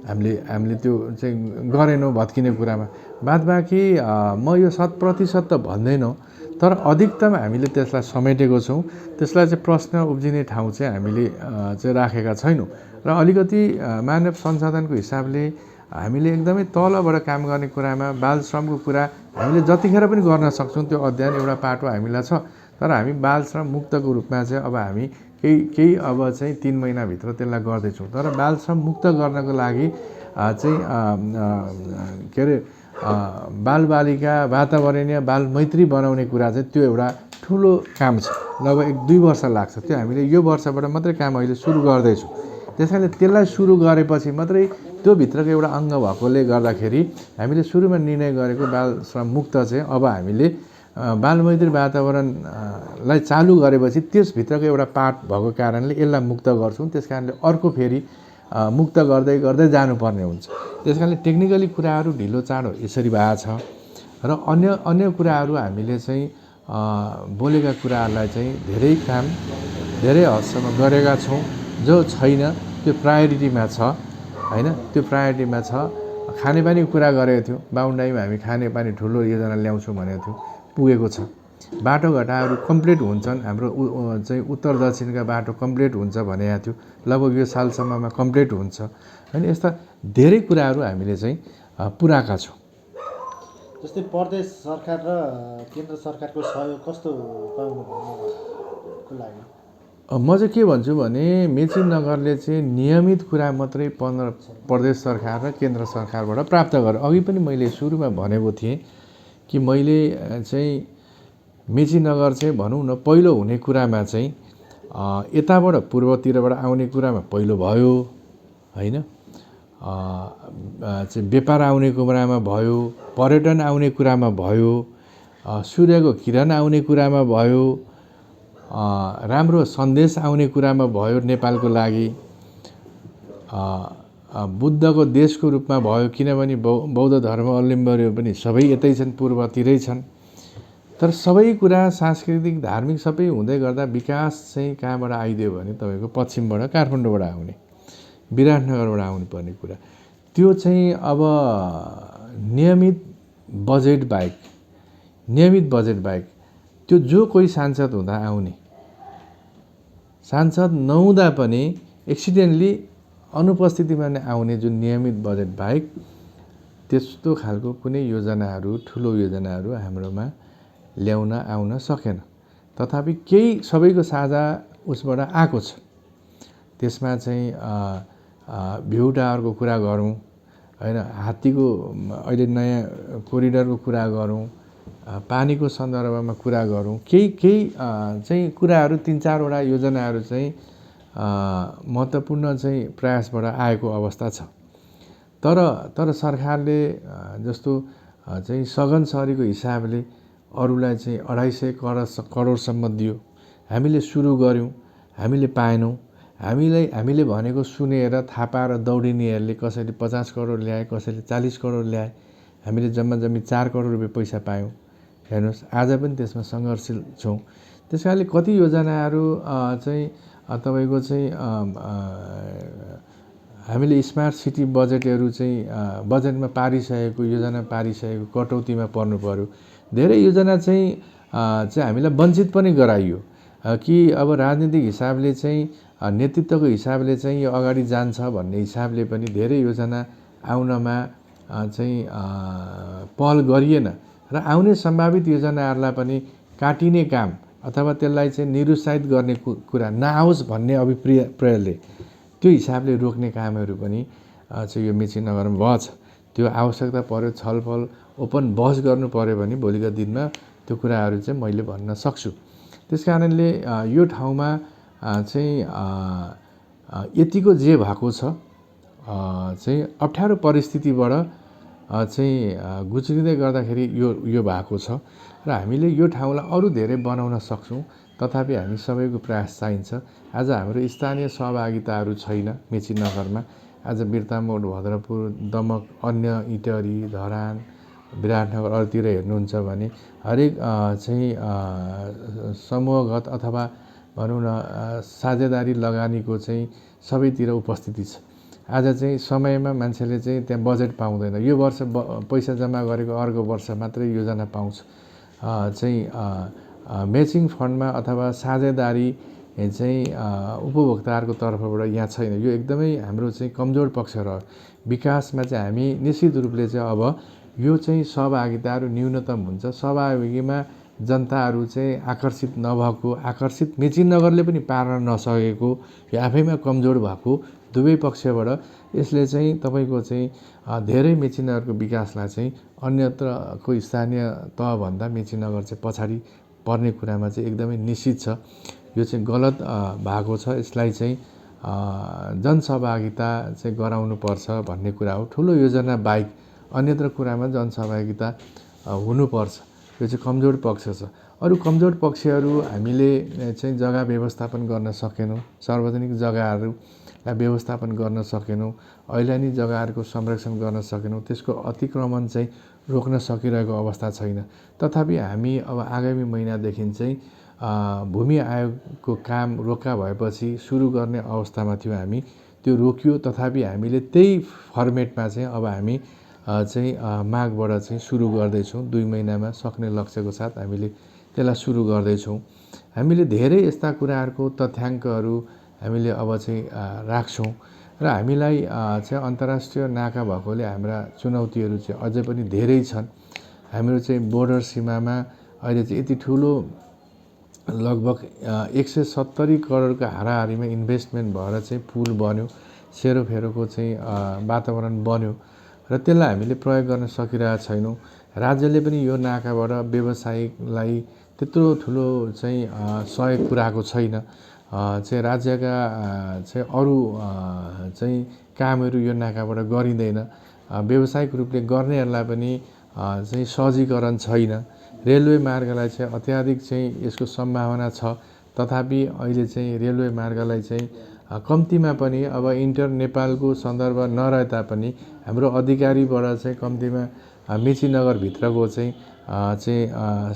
हामीले त्यो चाहिँ गरेनौँ, भत्किने कुरामा। बादबाँकी म यो 100% त भन्दैनँ, तर अधिकतम हामीले त्यसलाई समेटेको छौँ। त्यसलाई चाहिँ प्रश्न उब्जिने ठाउँ चाहिँ हामीले चाहिँ राखेका छैनौँ। र अलिकति मानव संसाधनको हिसाबले हामीले एकदमै तलबाट काम गर्ने कुरामा बाल श्रमको कुरा हामीले जतिखेर पनि गर्न सक्छौँ। त्यो अध्ययन एउटा पाटो हामीलाई छ। तर हामी बाल श्रम मुक्तको रूपमा चाहिँ अब हामी केही अब चाहिँ 3 महिनाभित्र त्यसलाई गर्दैछौँ। तर बाल श्रम मुक्त गर्नको लागि चाहिँ के अरे बालबालिका वातावरणीय बाल मैत्री बनाउने कुरा चाहिँ त्यो एउटा ठुलो काम छ। लगभग 1-2 वर्ष लाग्छ। त्यो हामीले यो वर्षबाट मात्रै काम अहिले सुरु गर्दैछौँ। त्यस कारणले त्यसलाई सुरु गरेपछि मात्रै त्यो भित्रको एउटा अङ्ग भएकोले गर्दाखेरि हामीले सुरुमा निर्णय गरेको बाल श्रम मुक्त चाहिँ अब हामीले बालमैत्री वातावरणलाई चालु गरेपछि त्यसभित्रको एउटा पार्ट भएको कारणले यसलाई मुक्त गर्छौँ। त्यस कारणले अर्को फेरि मुक्त गर्दै गर्दै जानुपर्ने हुन्छ। त्यस कारणले टेक्निकली कुराहरू ढिलो चाँडो यसरी भएको छ। र अन्य कुराहरू हामीले चाहिँ बोलेका कुराहरूलाई चाहिँ धेरै काम धेरै हदसम्म गरेका छौँ। जो छैन त्यो प्रायोरिटीमा छ होइन, त्यो प्रायोरिटीमा छ। खानेपानीको कुरा गरेको थियौँ, बाहुनडाइमा हामी खानेपानी ठुलो योजना ल्याउँछौँ भनेको थियौँ, पुगेको छ। बाटोघाटाहरू कम्प्लिट हुन्छन्, हाम्रो चाहिँ उत्तर दक्षिणका बाटो कम्प्लिट हुन्छ भनेको थियो, लगभग यो सालसम्ममा कम्प्लिट हुन्छ होइन। यस्ता धेरै कुराहरू हामीले चाहिँ पुऱ्याएका छौँ। जस्तै प्रदेश सरकार र केन्द्र सरकारको सहयोग कस्तो पाउनुको लागि म चाहिँ के भन्छु भने मेची नगरले चाहिँ नियमित कुरा मात्रै प्रदेश सरकार र केन्द्र सरकारबाट प्राप्त गरेँ। अघि पनि मैले सुरुमा भनेको थिएँ कि मैले चाहिँ मेची नगर चाहिँ भनौँ न पहिलो हुने कुरामा चाहिँ यताबाट पूर्वतिरबाट आउने कुरामा पहिलो भयो होइन। चाहिँ व्यापार आउने कुरामा भयो, पर्यटन आउने कुरामा भयो, सूर्यको किरण आउने कुरामा भयो, राम्रो सन्देश आउने कुरामा भयो नेपालको लागि, बुद्धको देशको रूपमा भयो। किनभने बौद्ध धर्मावलम्बीहरू पनि सबै यतै छन्, पूर्वतिरै छन्। तर सबै कुरा सांस्कृतिक धार्मिक सबै हुँदै गर्दा विकास चाहिँ कहाँबाट आइदियो भने तपाईँको पश्चिमबाट काठमाडौँबाट आउने, विराटनगरबाट आउनुपर्ने कुरा त्यो चाहिँ अब नियमित बजेट बाहेक त्यो जो कोही सांसद हुँदा आउने, सांसद नहुँदा पनि एक्सिडेन्टली अनुपस्थितिमा नै आउने जुन नियमित बजेट बाहेक त्यस्तो खालको कुनै योजनाहरू ठुलो योजनाहरू हाम्रोमा आउन सकेन। तथापि केही सबैको साझा उसबाट आएको छ। त्यसमा चाहिँ भ्यू टावरको कुरा गरौँ होइन, हात्तीको अहिले नयाँ कोरिडरको कुरा गरौँ, पानीको सन्दर्भमा कुरा गरौँ, केही चाहिँ कुराहरू 3-4वटा योजनाहरू चाहिँ महत्त्वपूर्ण चाहिँ प्रयासबाट आएको अवस्था छ। तर सरकारले जस्तो चाहिँ सघन शहरीको हिसाबले अरूलाई चाहिँ 250 करोडसम्म दियो। हामीले सुरु गऱ्यौँ, हामीले पाएनौँ। हामीले भनेको सुनेर थाहा पाएर दौडिनेहरूले कसैले 50 करोड ल्याए, कसैले 40 करोड ल्याए। हामीले जम्मा 4 करोड रुपियाँ पैसा पायौँ। हेर्नुहोस्, आज पनि त्यसमा सङ्घर्षशील छौँ। त्यस कारणले कति योजनाहरू चाहिँ तपाईँको चाहिँ हामीले स्मार्ट सिटी बजेटहरू चाहिँ बजेटमा पारिसकेको, योजना पारिसकेको कटौतीमा पर्नु पर्यो। धेरै योजना चाहिँ हामीलाई वञ्चित पनि गराइयो कि अब राजनीतिक हिसाबले चाहिँ नेतृत्वको हिसाबले चाहिँ यो अगाडि जान्छ भन्ने हिसाबले पनि धेरै योजना आउनमा चाहिँ पहल गरिएन र आउने सम्भावित योजनाहरूलाई पनि काटिने काम अथवा त्यसलाई चाहिँ निरुत्साहित गर्ने कुरा नआओस् भन्ने अभिप्रायले त्यो हिसाबले रोक्ने कामहरू पनि चाहिँ यो मेची नगरमा भएछ। त्यो आवश्यकता पर्यो, छलफल ओपन बहस गर्नु पर्यो भने भोलिका दिनमा त्यो कुराहरू चाहिँ मैले भन्न सक्छु। त्यस कारणले यो ठाउँमा चाहिँ यतिको जे भएको छ चाहिँ अप्ठ्यारो परिस्थितिबाट चाहिँ गुज्रिँदै गर्दाखेरि यो भएको छ र हामीले यो ठाउँलाई अरू धेरै बनाउन सक्छौँ। तथापि हामी सबैको प्रयास चाहिन्छ। आज हाम्रो स्थानीय सहभागिताहरू छैन मेची नगरमा। आज बिर्तामोड, भद्रपुर, दमक, अन्य इटहरी, धरान, विराटनगर अरूतिर हेर्नुहुन्छ भने हरेक चाहिँ समूहगत अथवा भनौँ न साझेदारी लगानीको चाहिँ सबैतिर उपस्थिति छ। आज चाहिँ समयमा मान्छेले चाहिँ त्यहाँ बजेट पाउँदैन। यो वर्ष पैसा जम्मा गरेको अर्को वर्ष मात्रै योजना पाउँछ। चाहिँ म्याचिङ फन्डमा अथवा साझेदारी चाहिँ उपभोक्ताहरूको तर्फबाट यहाँ छैन। यो एकदमै हाम्रो चाहिँ कमजोर पक्ष रह्यो। विकासमा चाहिँ हामी निश्चित रूपले चाहिँ अब यो चाहिँ सहभागिताहरू न्यूनतम हुन्छ। सहभागीमा जनताहरू चाहिँ आकर्षित नभएको, आकर्षित मेची नगरले पनि पार्न नसकेको, यो आफैमा कमजोर भएको दुवै पक्षबाट यसले चाहिँ तपाईँको चाहिँ धेरै मेची नगरको विकासलाई चाहिँ अन्यत्रको स्थानीय तहभन्दा मेची नगर चाहिँ पछाडि पर्ने कुरामा चाहिँ एकदमै निश्चित छ। यो चाहिँ गलत भएको छ। यसलाई चाहिँ जनसहभागिता चाहिँ गराउनुपर्छ भन्ने कुरा हो। ठुलो योजना बाहेक अन्यत्र कुरामा जनसहभागिता हुनुपर्छ। यो चाहिँ कमजोर पक्ष छ। अरू कमजोर पक्षहरू हामीले चाहिँ जग्गा व्यवस्थापन गर्न सकेनौँ, सार्वजनिक जग्गाहरूलाई व्यवस्थापन गर्न सकेनौँ, ऐलानी जग्गाहरूको संरक्षण गर्न सकेनौँ, त्यसको अतिक्रमण चाहिँ रोक्न सकिरहेको अवस्था छैन। तथापि हामी अब आगामी महिनादेखि चाहिँ भूमि आयोगको काम रोक्का भएपछि सुरु गर्ने अवस्थामा थियो हामी। त्यो रोकियो। तथापि हामीले त्यही फर्मेटमा चाहिँ अब हामी चाहिँ माघबाट चाहिँ सुरु गर्दैछौँ। 2 महिनामा सक्ने लक्ष्यको साथ हामीले त्यसलाई सुरु गर्दैछौँ। हामीले धेरै यस्ता कुराहरूको तथ्याङ्कहरू हामीले अब चाहिँ राख्छौँ र हामीलाई चाहिँ अन्तर्राष्ट्रिय नाका भएकोले हाम्रा चुनौतीहरू चाहिँ अझै पनि धेरै छन्। हाम्रो चाहिँ बोर्डर सीमामा अहिले चाहिँ यति ठुलो लगभग 170 करोडको हाराहारीमा इन्भेस्टमेन्ट भएर चाहिँ पुल बन्यो, सेरोफेरोको चाहिँ वातावरण बन्यो र त्यसलाई हामीले प्रयोग गर्न सकिरहेका छैनौँ। राज्यले पनि यो नाकाबाट व्यवसायिकलाई त्यत्रो ठुलो चाहिँ सहयोग पुर्याएको छैन। चाहिँ राज्यका चाहिँ अरू चाहिँ कामहरू यो नाकाबाट गरिँदैन। व्यावसायिक रूपले गर्नेहरूलाई पनि चाहिँ सहजीकरण छैन। रेलवे मार्गलाई चाहिँ अत्याधिक चाहिँ यसको सम्भावना छ। तथापि अहिले चाहिँ रेलवे मार्गलाई चाहिँ कम्तीमा पनि अब इन्टर नेपालको सन्दर्भ नरहे तापनि हाम्रो अधिकारीबाट चाहिँ कम्तीमा मेची नगरभित्रको चाहिँ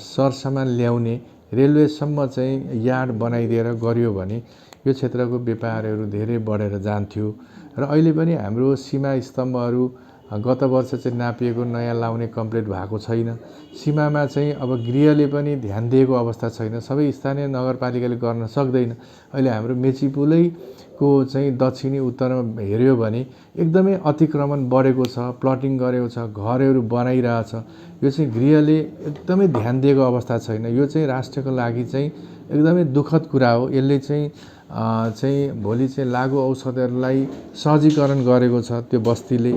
सरसामान ल्याउने रेलवेसम्म चाहिँ यार्ड बनाइदिएर गरियो भने यो क्षेत्रको व्यापारहरू धेरै बढेर जान्थ्यो। र अहिले पनि हाम्रो सीमा स्तम्भहरू गत वर्ष चाहिँ नापिएको नयाँ लाउने कम्प्लिट भएको छैन। सीमामा चाहिँ अब गृहले पनि ध्यान दिएको अवस्था छैन। सबै स्थानीय नगरपालिकाले गर्न सक्दैन। अहिले हाम्रो मेची पुलैको चाहिँ दक्षिणी उत्तरमा हेऱ्यो भने एकदमै अतिक्रमण बढेको छ, प्लटिङ गरेको छ, घरहरू बनाइरहेछ। यो चाहिँ गृहले एकदमै ध्यान दिएको अवस्था छैन। यो चाहिँ राष्ट्रको लागि चाहिँ एकदमै दुःखद कुरा हो। यसले चाहिँ भोलि चाहिँ लागु औषधहरूलाई सहजीकरण गरेको छ। त्यो बस्तीले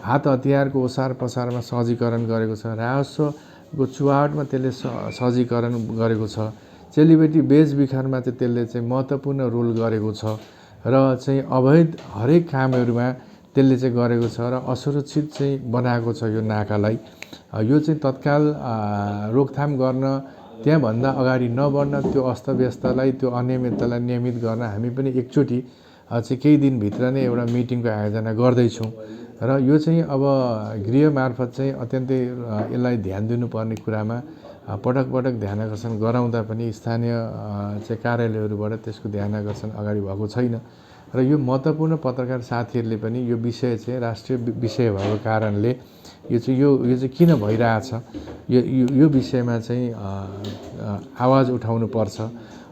हात हतियारको ओसार पसारमा सहजीकरण गरेको छ। राजस्वको चुहावटमा त्यसले सहजीकरण गरेको छ। चेलीबेटी बेचबिखनमा चाहिँ त्यसले चाहिँ महत्त्वपूर्ण रोल गरेको छ र चाहिँ अवैध हरेक कामहरूमा त्यसले चाहिँ गरेको छ र असुरक्षित चाहिँ बनाएको छ यो नाकालाई। यो चाहिँ तत्काल रोकथाम गर्न त्यहाँभन्दा अगाडि नबढ्न त्यो अस्तव्यस्तलाई त्यो अनियमिततालाई नियमित गर्न हामी पनि एकचोटि चाहिँ केही दिनभित्र नै एउटा मिटिङको आयोजना गर्दैछौँ र यो चाहिँ अब गृह मार्फत चाहिँ अत्यन्तै यसलाई ध्यान दिनुपर्ने कुरामा पटक पटक ध्यान आकर्षण गराउँदा पनि स्थानीय चाहिँ कार्यालयहरूबाट त्यसको ध्यान आकर्षण अगाडि भएको छैन र यो महत्त्वपूर्ण पत्रकार साथीहरूले पनि यो विषय चाहिँ राष्ट्रिय विषय भएको कारणले यो चाहिँ किन भइरहेछ यो विषयमा चाहिँ आवाज उठाउनुपर्छ।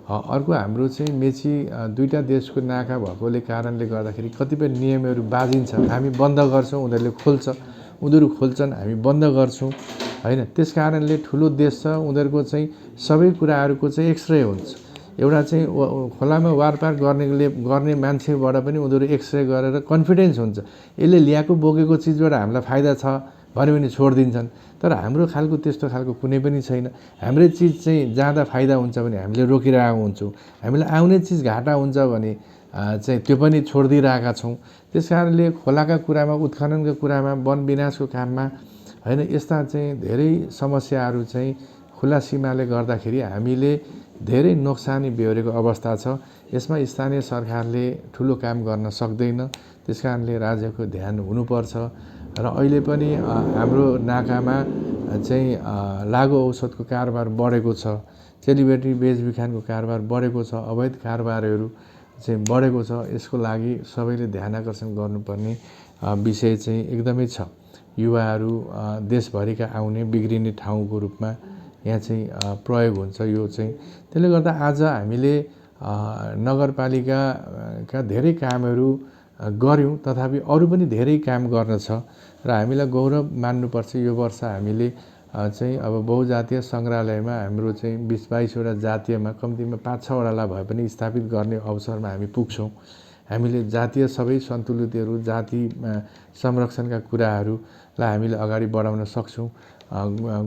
अर्को हाम्रो चाहिँ मेची दुईटा देशको नाका भएकोले कारणले गर्दाखेरि कतिपय नियमहरू बाजिन्छ, हामी बन्द गर्छौँ, उनीहरूले खोल्छ, उनीहरू खोल्छन्, हामी बन्द गर्छौँ होइन। त्यस कारणले ठुलो देश छ, उनीहरूको चाहिँ सबै कुराहरूको चाहिँ एक्सरे हुन्छ। एउटा चाहिँ खोलामा वारपार गर्ने मान्छेबाट पनि उनीहरू एक्सरे गरेर कन्फिडेन्स हुन्छ, यसले ल्याएको बोकेको चिजबाट हामीलाई फाइदा छ भन्यो भने छोडिदिन्छन्। तर हाम्रो खालको त्यस्तो खालको कुनै पनि छैन। हाम्रै चिज चाहिँ जाँदा फाइदा हुन्छ भने हामीले रोकिरहेको हुन्छौँ, हामीलाई आउने चिज घाटा हुन्छ भने चाहिँ त्यो पनि छोडिदिइरहेका छौँ। त्यस कारणले खोलाका कुरामा, उत्खननका कुरामा, वन विनाशको काममा होइन, यस्ता चाहिँ धेरै समस्याहरू चाहिँ खुला सीमाले गर्दाखेरि हामीले धेरै नोक्सानी बेहोरेको अवस्था छ। यसमा स्थानीय सरकारले ठुलो काम गर्न सक्दैन। त्यस कारणले राज्यको ध्यान हुनुपर्छ र अहिले पनि हाम्रो नाकामा चाहिँ लागु औषधको कारोबार बढेको छ, चेलीबेटी बेचबिखानको कारोबार बढेको छ, अवैध कारोबारहरू चाहिँ बढेको छ। यसको लागि सबैले ध्यान आकर्षण गर्नुपर्ने विषय चाहिँ एकदमै छ। युवाहरू देशभरिका आउने बिग्रिने ठाउँको रूपमा यहाँ चाहिँ प्रयोग हुन्छ यो चाहिँ। त्यसले गर्दा आज हामीले नगरपालिकाका धेरै कामहरू गऱ्यौँ, तथापि अरू पनि धेरै काम गर्न छ र हामीलाई गौरव मान्नुपर्छ। यो वर्ष हामीले चाहिँ अब बहुजातीय सङ्ग्रहालयमा हाम्रो चाहिँ 20-22वटा जातीयमा कम्तीमा 5-6वटालाई भए पनि स्थापित गर्ने अवसरमा हामी पुग्छौँ। हामीले जातीय सबै सन्तुलितहरू, जाति संरक्षणका कुराहरूलाई हामीले अगाडि बढाउन सक्छौँ।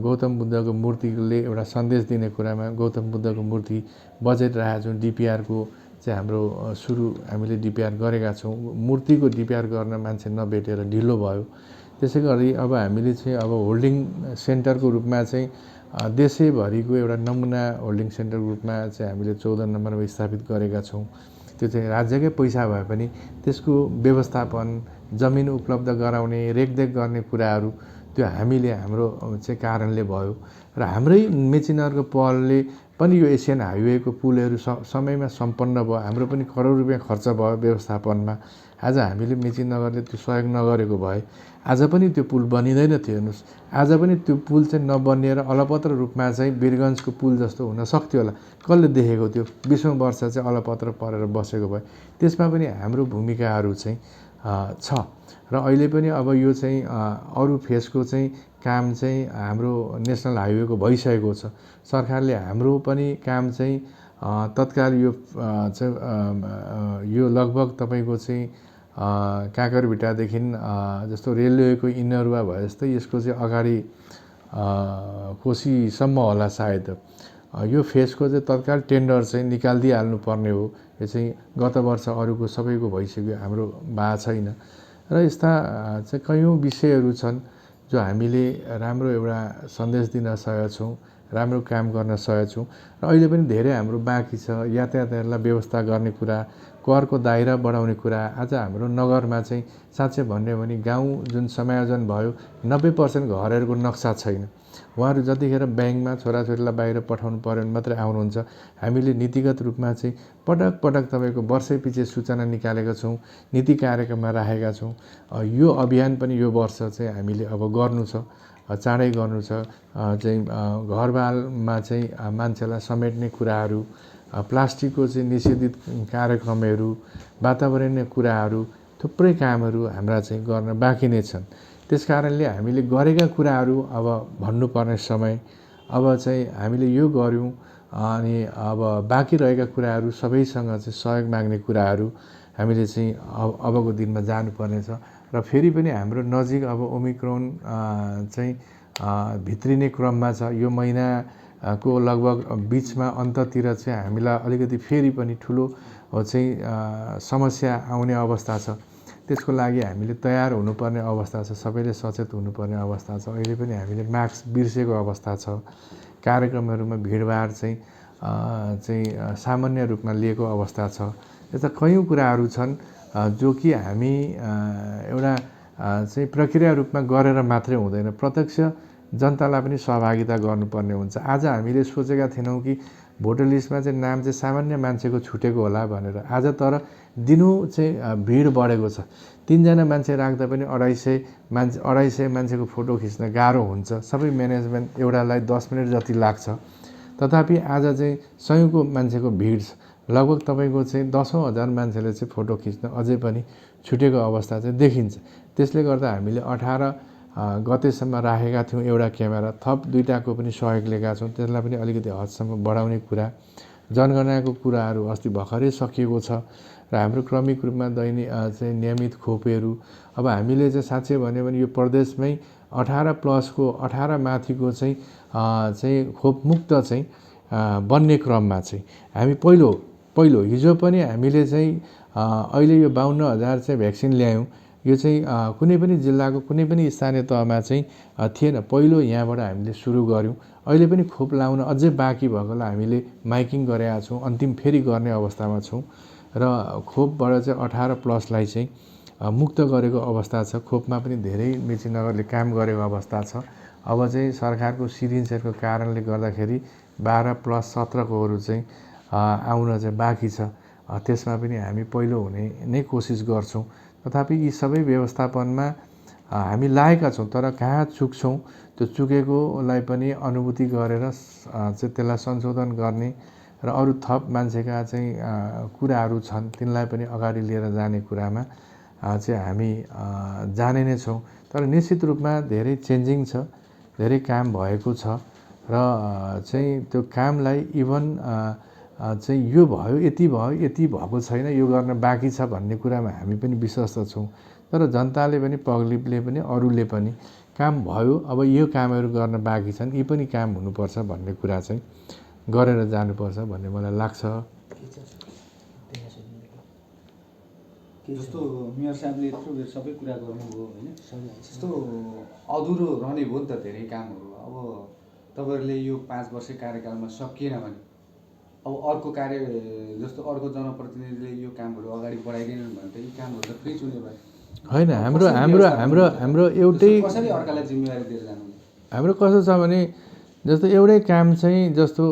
गौतम बुद्धको मूर्तिले एउटा सन्देश दिने कुरामा गौतम बुद्धको मूर्ति बजाइरहेका छौँ। डिपिआरको चाहिँ हाम्रो सुरु हामीले डिपिआर गरेका छौँ। मूर्तिको डिपिआर गर्न मान्छे नभेटेर ढिलो भयो। त्यसै गरी अब हामीले चाहिँ अब होल्डिङ सेन्टरको रूपमा चाहिँ देशैभरिको एउटा नमुना होल्डिङ सेन्टरको रूपमा चाहिँ हामीले 14 नम्बरमा स्थापित गरेका छौँ। त्यो चाहिँ राज्यकै पैसा भए पनि त्यसको व्यवस्थापन, जमिन उपलब्ध गराउने, रेखदेख गर्ने कुराहरू त्यो हामीले हाम्रो चाहिँ कारणले भयो र हाम्रै मेचीनगरको पहलले पनि यो एसियन हाइवेको पुलहरू समयमा सम्पन्न भयो। हाम्रो पनि करोड रुपियाँ खर्च भयो व्यवस्थापनमा। आज हामीले मेचीनगरले त्यो सहयोग नगरेको भए आज पनि त्यो पुल बनिँदैन थियो। हेर्नुहोस्, आज पनि त्यो पुल चाहिँ नबनिएर अलपत्र रूपमा चाहिँ वीरगन्जको पुल जस्तो हुन सक्थ्यो होला। कसले देखेको थियो? 20औँ वर्ष चाहिँ अलपत्र परेर बसेको भए। त्यसमा पनि हाम्रो भूमिकाहरू चाहिँ छ र अहिले पनि अब यो चाहिँ अरू फेजको चाहिँ काम चाहिँ हाम्रो नेसनल हाइवेको भइसकेको छ। सरकारले हाम्रो पनि काम चाहिँ तत्काल यो लगभग तपाईँको चाहिँ काँकरभिट्टादेखि जस्तो रेलवेको इनरुवा भए जस्तै यसको चाहिँ अगाडि कोसीसम्म होला सायद। यो फेजको चाहिँ तत्काल टेन्डर चाहिँ निकालिदिइहाल्नु पर्ने हो। यो चाहिँ गत वर्ष अरूको सबैको भइसक्यो, हाम्रो भएको छैन। र यस्ता चाहिँ कयौँ विषयहरू छन् जो हामीले राम्रो एउटा सन्देश दिन सकेका छौँ, राम्रो काम गर्न सकेका छौँ र अहिले पनि धेरै हाम्रो बाँकी छ। यातायातलाई व्यवस्था गर्ने कुरा, करको दायरा बढाउने कुरा। आज हाम्रो नगरमा चाहिँ साँच्चै भन्यो भने गाउँ जुन समायोजन भयो 90% घरहरूको नक्सा छैन। उहाँहरू जतिखेर ब्याङ्कमा छोराछोरीलाई बाहिर पठाउनु पर्यो भने मात्रै आउनुहुन्छ। हामीले नीतिगत रूपमा चाहिँ पटक पटक तपाईँको वर्षैपछि सूचना निकालेका छौँ, नीति कार्यक्रममा राखेका छौँ। यो अभियान पनि यो वर्ष चाहिँ हामीले अब गर्नु छ, चाँडै गर्नु छ। चाहिँ घरबालमा चाहिँ मान्छेलाई समेट्ने कुराहरू, प्लास्टिकको चाहिँ निषेधित कार्यक्रमहरू, वातावरणीय कुराहरू, थुप्रै कामहरू हाम्रा चाहिँ गर्न बाँकी नै छन्। त्यस कारणले हामीले गरेका कुराहरू अब भन्नुपर्ने समय, अब चाहिँ हामीले यो गऱ्यौँ अनि अब बाँकी रहेका कुराहरू सबैसँग चाहिँ सहयोग माग्ने कुराहरू हामीले चाहिँ अबको दिनमा जानुपर्नेछ। र फेरि पनि हाम्रो नजिक अब ओमिक्रोन चाहिँ भित्रिने क्रममा छ। यो महिनाको लगभग बिचमा अन्ततिर चाहिँ हामीलाई अलिकति फेरि पनि ठुलो चाहिँ समस्या आउने अवस्था छ। त्यसको लागि हामीले तयार हुनुपर्ने अवस्था छ, सबैले सचेत हुनुपर्ने अवस्था छ। अहिले पनि हामीले मास्क बिर्सेको अवस्था छ। कार्यक्रमहरूमा भिडभाड चाहिँ सामान्य रूपमा लिएको अवस्था छ। यस्ता कयौँ कुराहरू छन् जो कि हामी एउटा चाहिँ प्रक्रिया रूपमा गरेर मात्रै हुँदैन, प्रत्यक्ष जनतालाई पनि सहभागिता गर्नुपर्ने हुन्छ। आज हामीले सोचेका थिएनौँ कि भोटर लिस्टमा चाहिँ नाम चाहिँ सामान्य मान्छेको छुटेको होला भनेर। आज तर दिनु चाहिँ भिड बढेको छ। 3 जना मान्छे राख्दा पनि 250 मान्छेको फोटो खिच्न गाह्रो हुन्छ। सबै म्यानेजमेन्ट एउटालाई 10 मिनट जति लाग्छ। तथापि आज चाहिँ सयौँको मान्छेको भिड छ। लगभग तपाईँको चाहिँ 10औँ हजार मान्छेले चाहिँ फोटो खिच्न अझै पनि छुटेको अवस्था चाहिँ देखिन्छ। त्यसले गर्दा हामीले 18 गतेसम्म राखेका थियौँ एउटा क्यामेरा, थप 2टाको पनि सहयोग लिएका छौँ। त्यसलाई पनि अलिकति हदसम्म बढाउने कुरा, जनगणनाको कुराहरू अस्ति भर्खरै सकिएको छ र हाम्रो क्रमिक रूपमा चाहिँ नियमित खोपहरू अब हामीले चाहिँ साँच्चै भन्यो भने यो प्रदेशमै 18+ 18 माथिको चाहिँ खोपमुक्त चाहिँ बन्ने क्रममा चाहिँ हामी पहिलो हिजो पनि हामीले चाहिँ अहिले यो 52,000 चाहिँ भ्याक्सिन ल्यायौँ। यो चाहिँ कुनै पनि जिल्लाको कुनै पनि स्थानीय तहमा चाहिँ थिएन। पहिलो यहाँबाट हामीले सुरु गऱ्यौँ। अहिले पनि खोप लाउन अझै बाँकी भएकोलाई हामीले माइकिङ गरेका छौँ, अन्तिम फेरि गर्ने अवस्थामा छौँ र खोपबाट चाहिँ 18+ चाहिँ मुक्त गरेको अवस्था छ। खोपमा पनि धेरै मेचीनगरले काम गरेको अवस्था छ। अब चाहिँ सरकारको सिरिन्जहरूको कारणले गर्दाखेरि 12+17कोहरू चाहिँ आउन चाहिँ बाँकी छ। त्यसमा पनि हामी पहिलो हुने नै कोसिस गर्छौँ। तथापि यी सबै व्यवस्थापनमा हामी लागेका छौँ, तर कहाँ चुक्छौँ त्यो चुकेकोलाई पनि अनुभूति गरेर चाहिँ त्यसलाई संशोधन गर्ने र अरू थप मान्छेका चाहिँ कुराहरू छन् तिनलाई पनि अगाडि लिएर जाने कुरामा चाहिँ हामी जाने नै छौँ। तर निश्चित रूपमा धेरै चेन्जिङ छ, धेरै काम भएको छ र चाहिँ त्यो कामलाई इभन चाहिँ यो भयो, यति भएको छैन, यो गर्न बाँकी छ भन्ने कुरामा हामी पनि विश्वस्त छौँ। तर जनताले पनि, पब्लिकले पनि, अरूले पनि काम भयो, अब यो कामहरू गर्न बाँकी छन्, यी पनि काम हुनुपर्छ भन्ने कुरा चाहिँ गरेर जानुपर्छ भन्ने मलाई लाग्छ। जस्तो मेयर साहबले यत्रो बेर सबै कुरा गर्नुभयो होइन, यस्तो अधुरो रहने भयो नि त धेरै कामहरू। अब तपाईँहरूले यो 5 वर्ष कार्यकालमा सकिएन भने अब अर्को जस्तो अर्को जनप्रतिनिधिले यो कामहरू अगाडि बढाइदिएनन् भने त यी कामहरू त फ्री चुने भयो होइन। हाम्रो एउटै कसरी अर्कालाई जिम्मेवारी दिएर जानु? हाम्रो कस्तो छ भने जस्तो एउटै काम चाहिँ जस्तो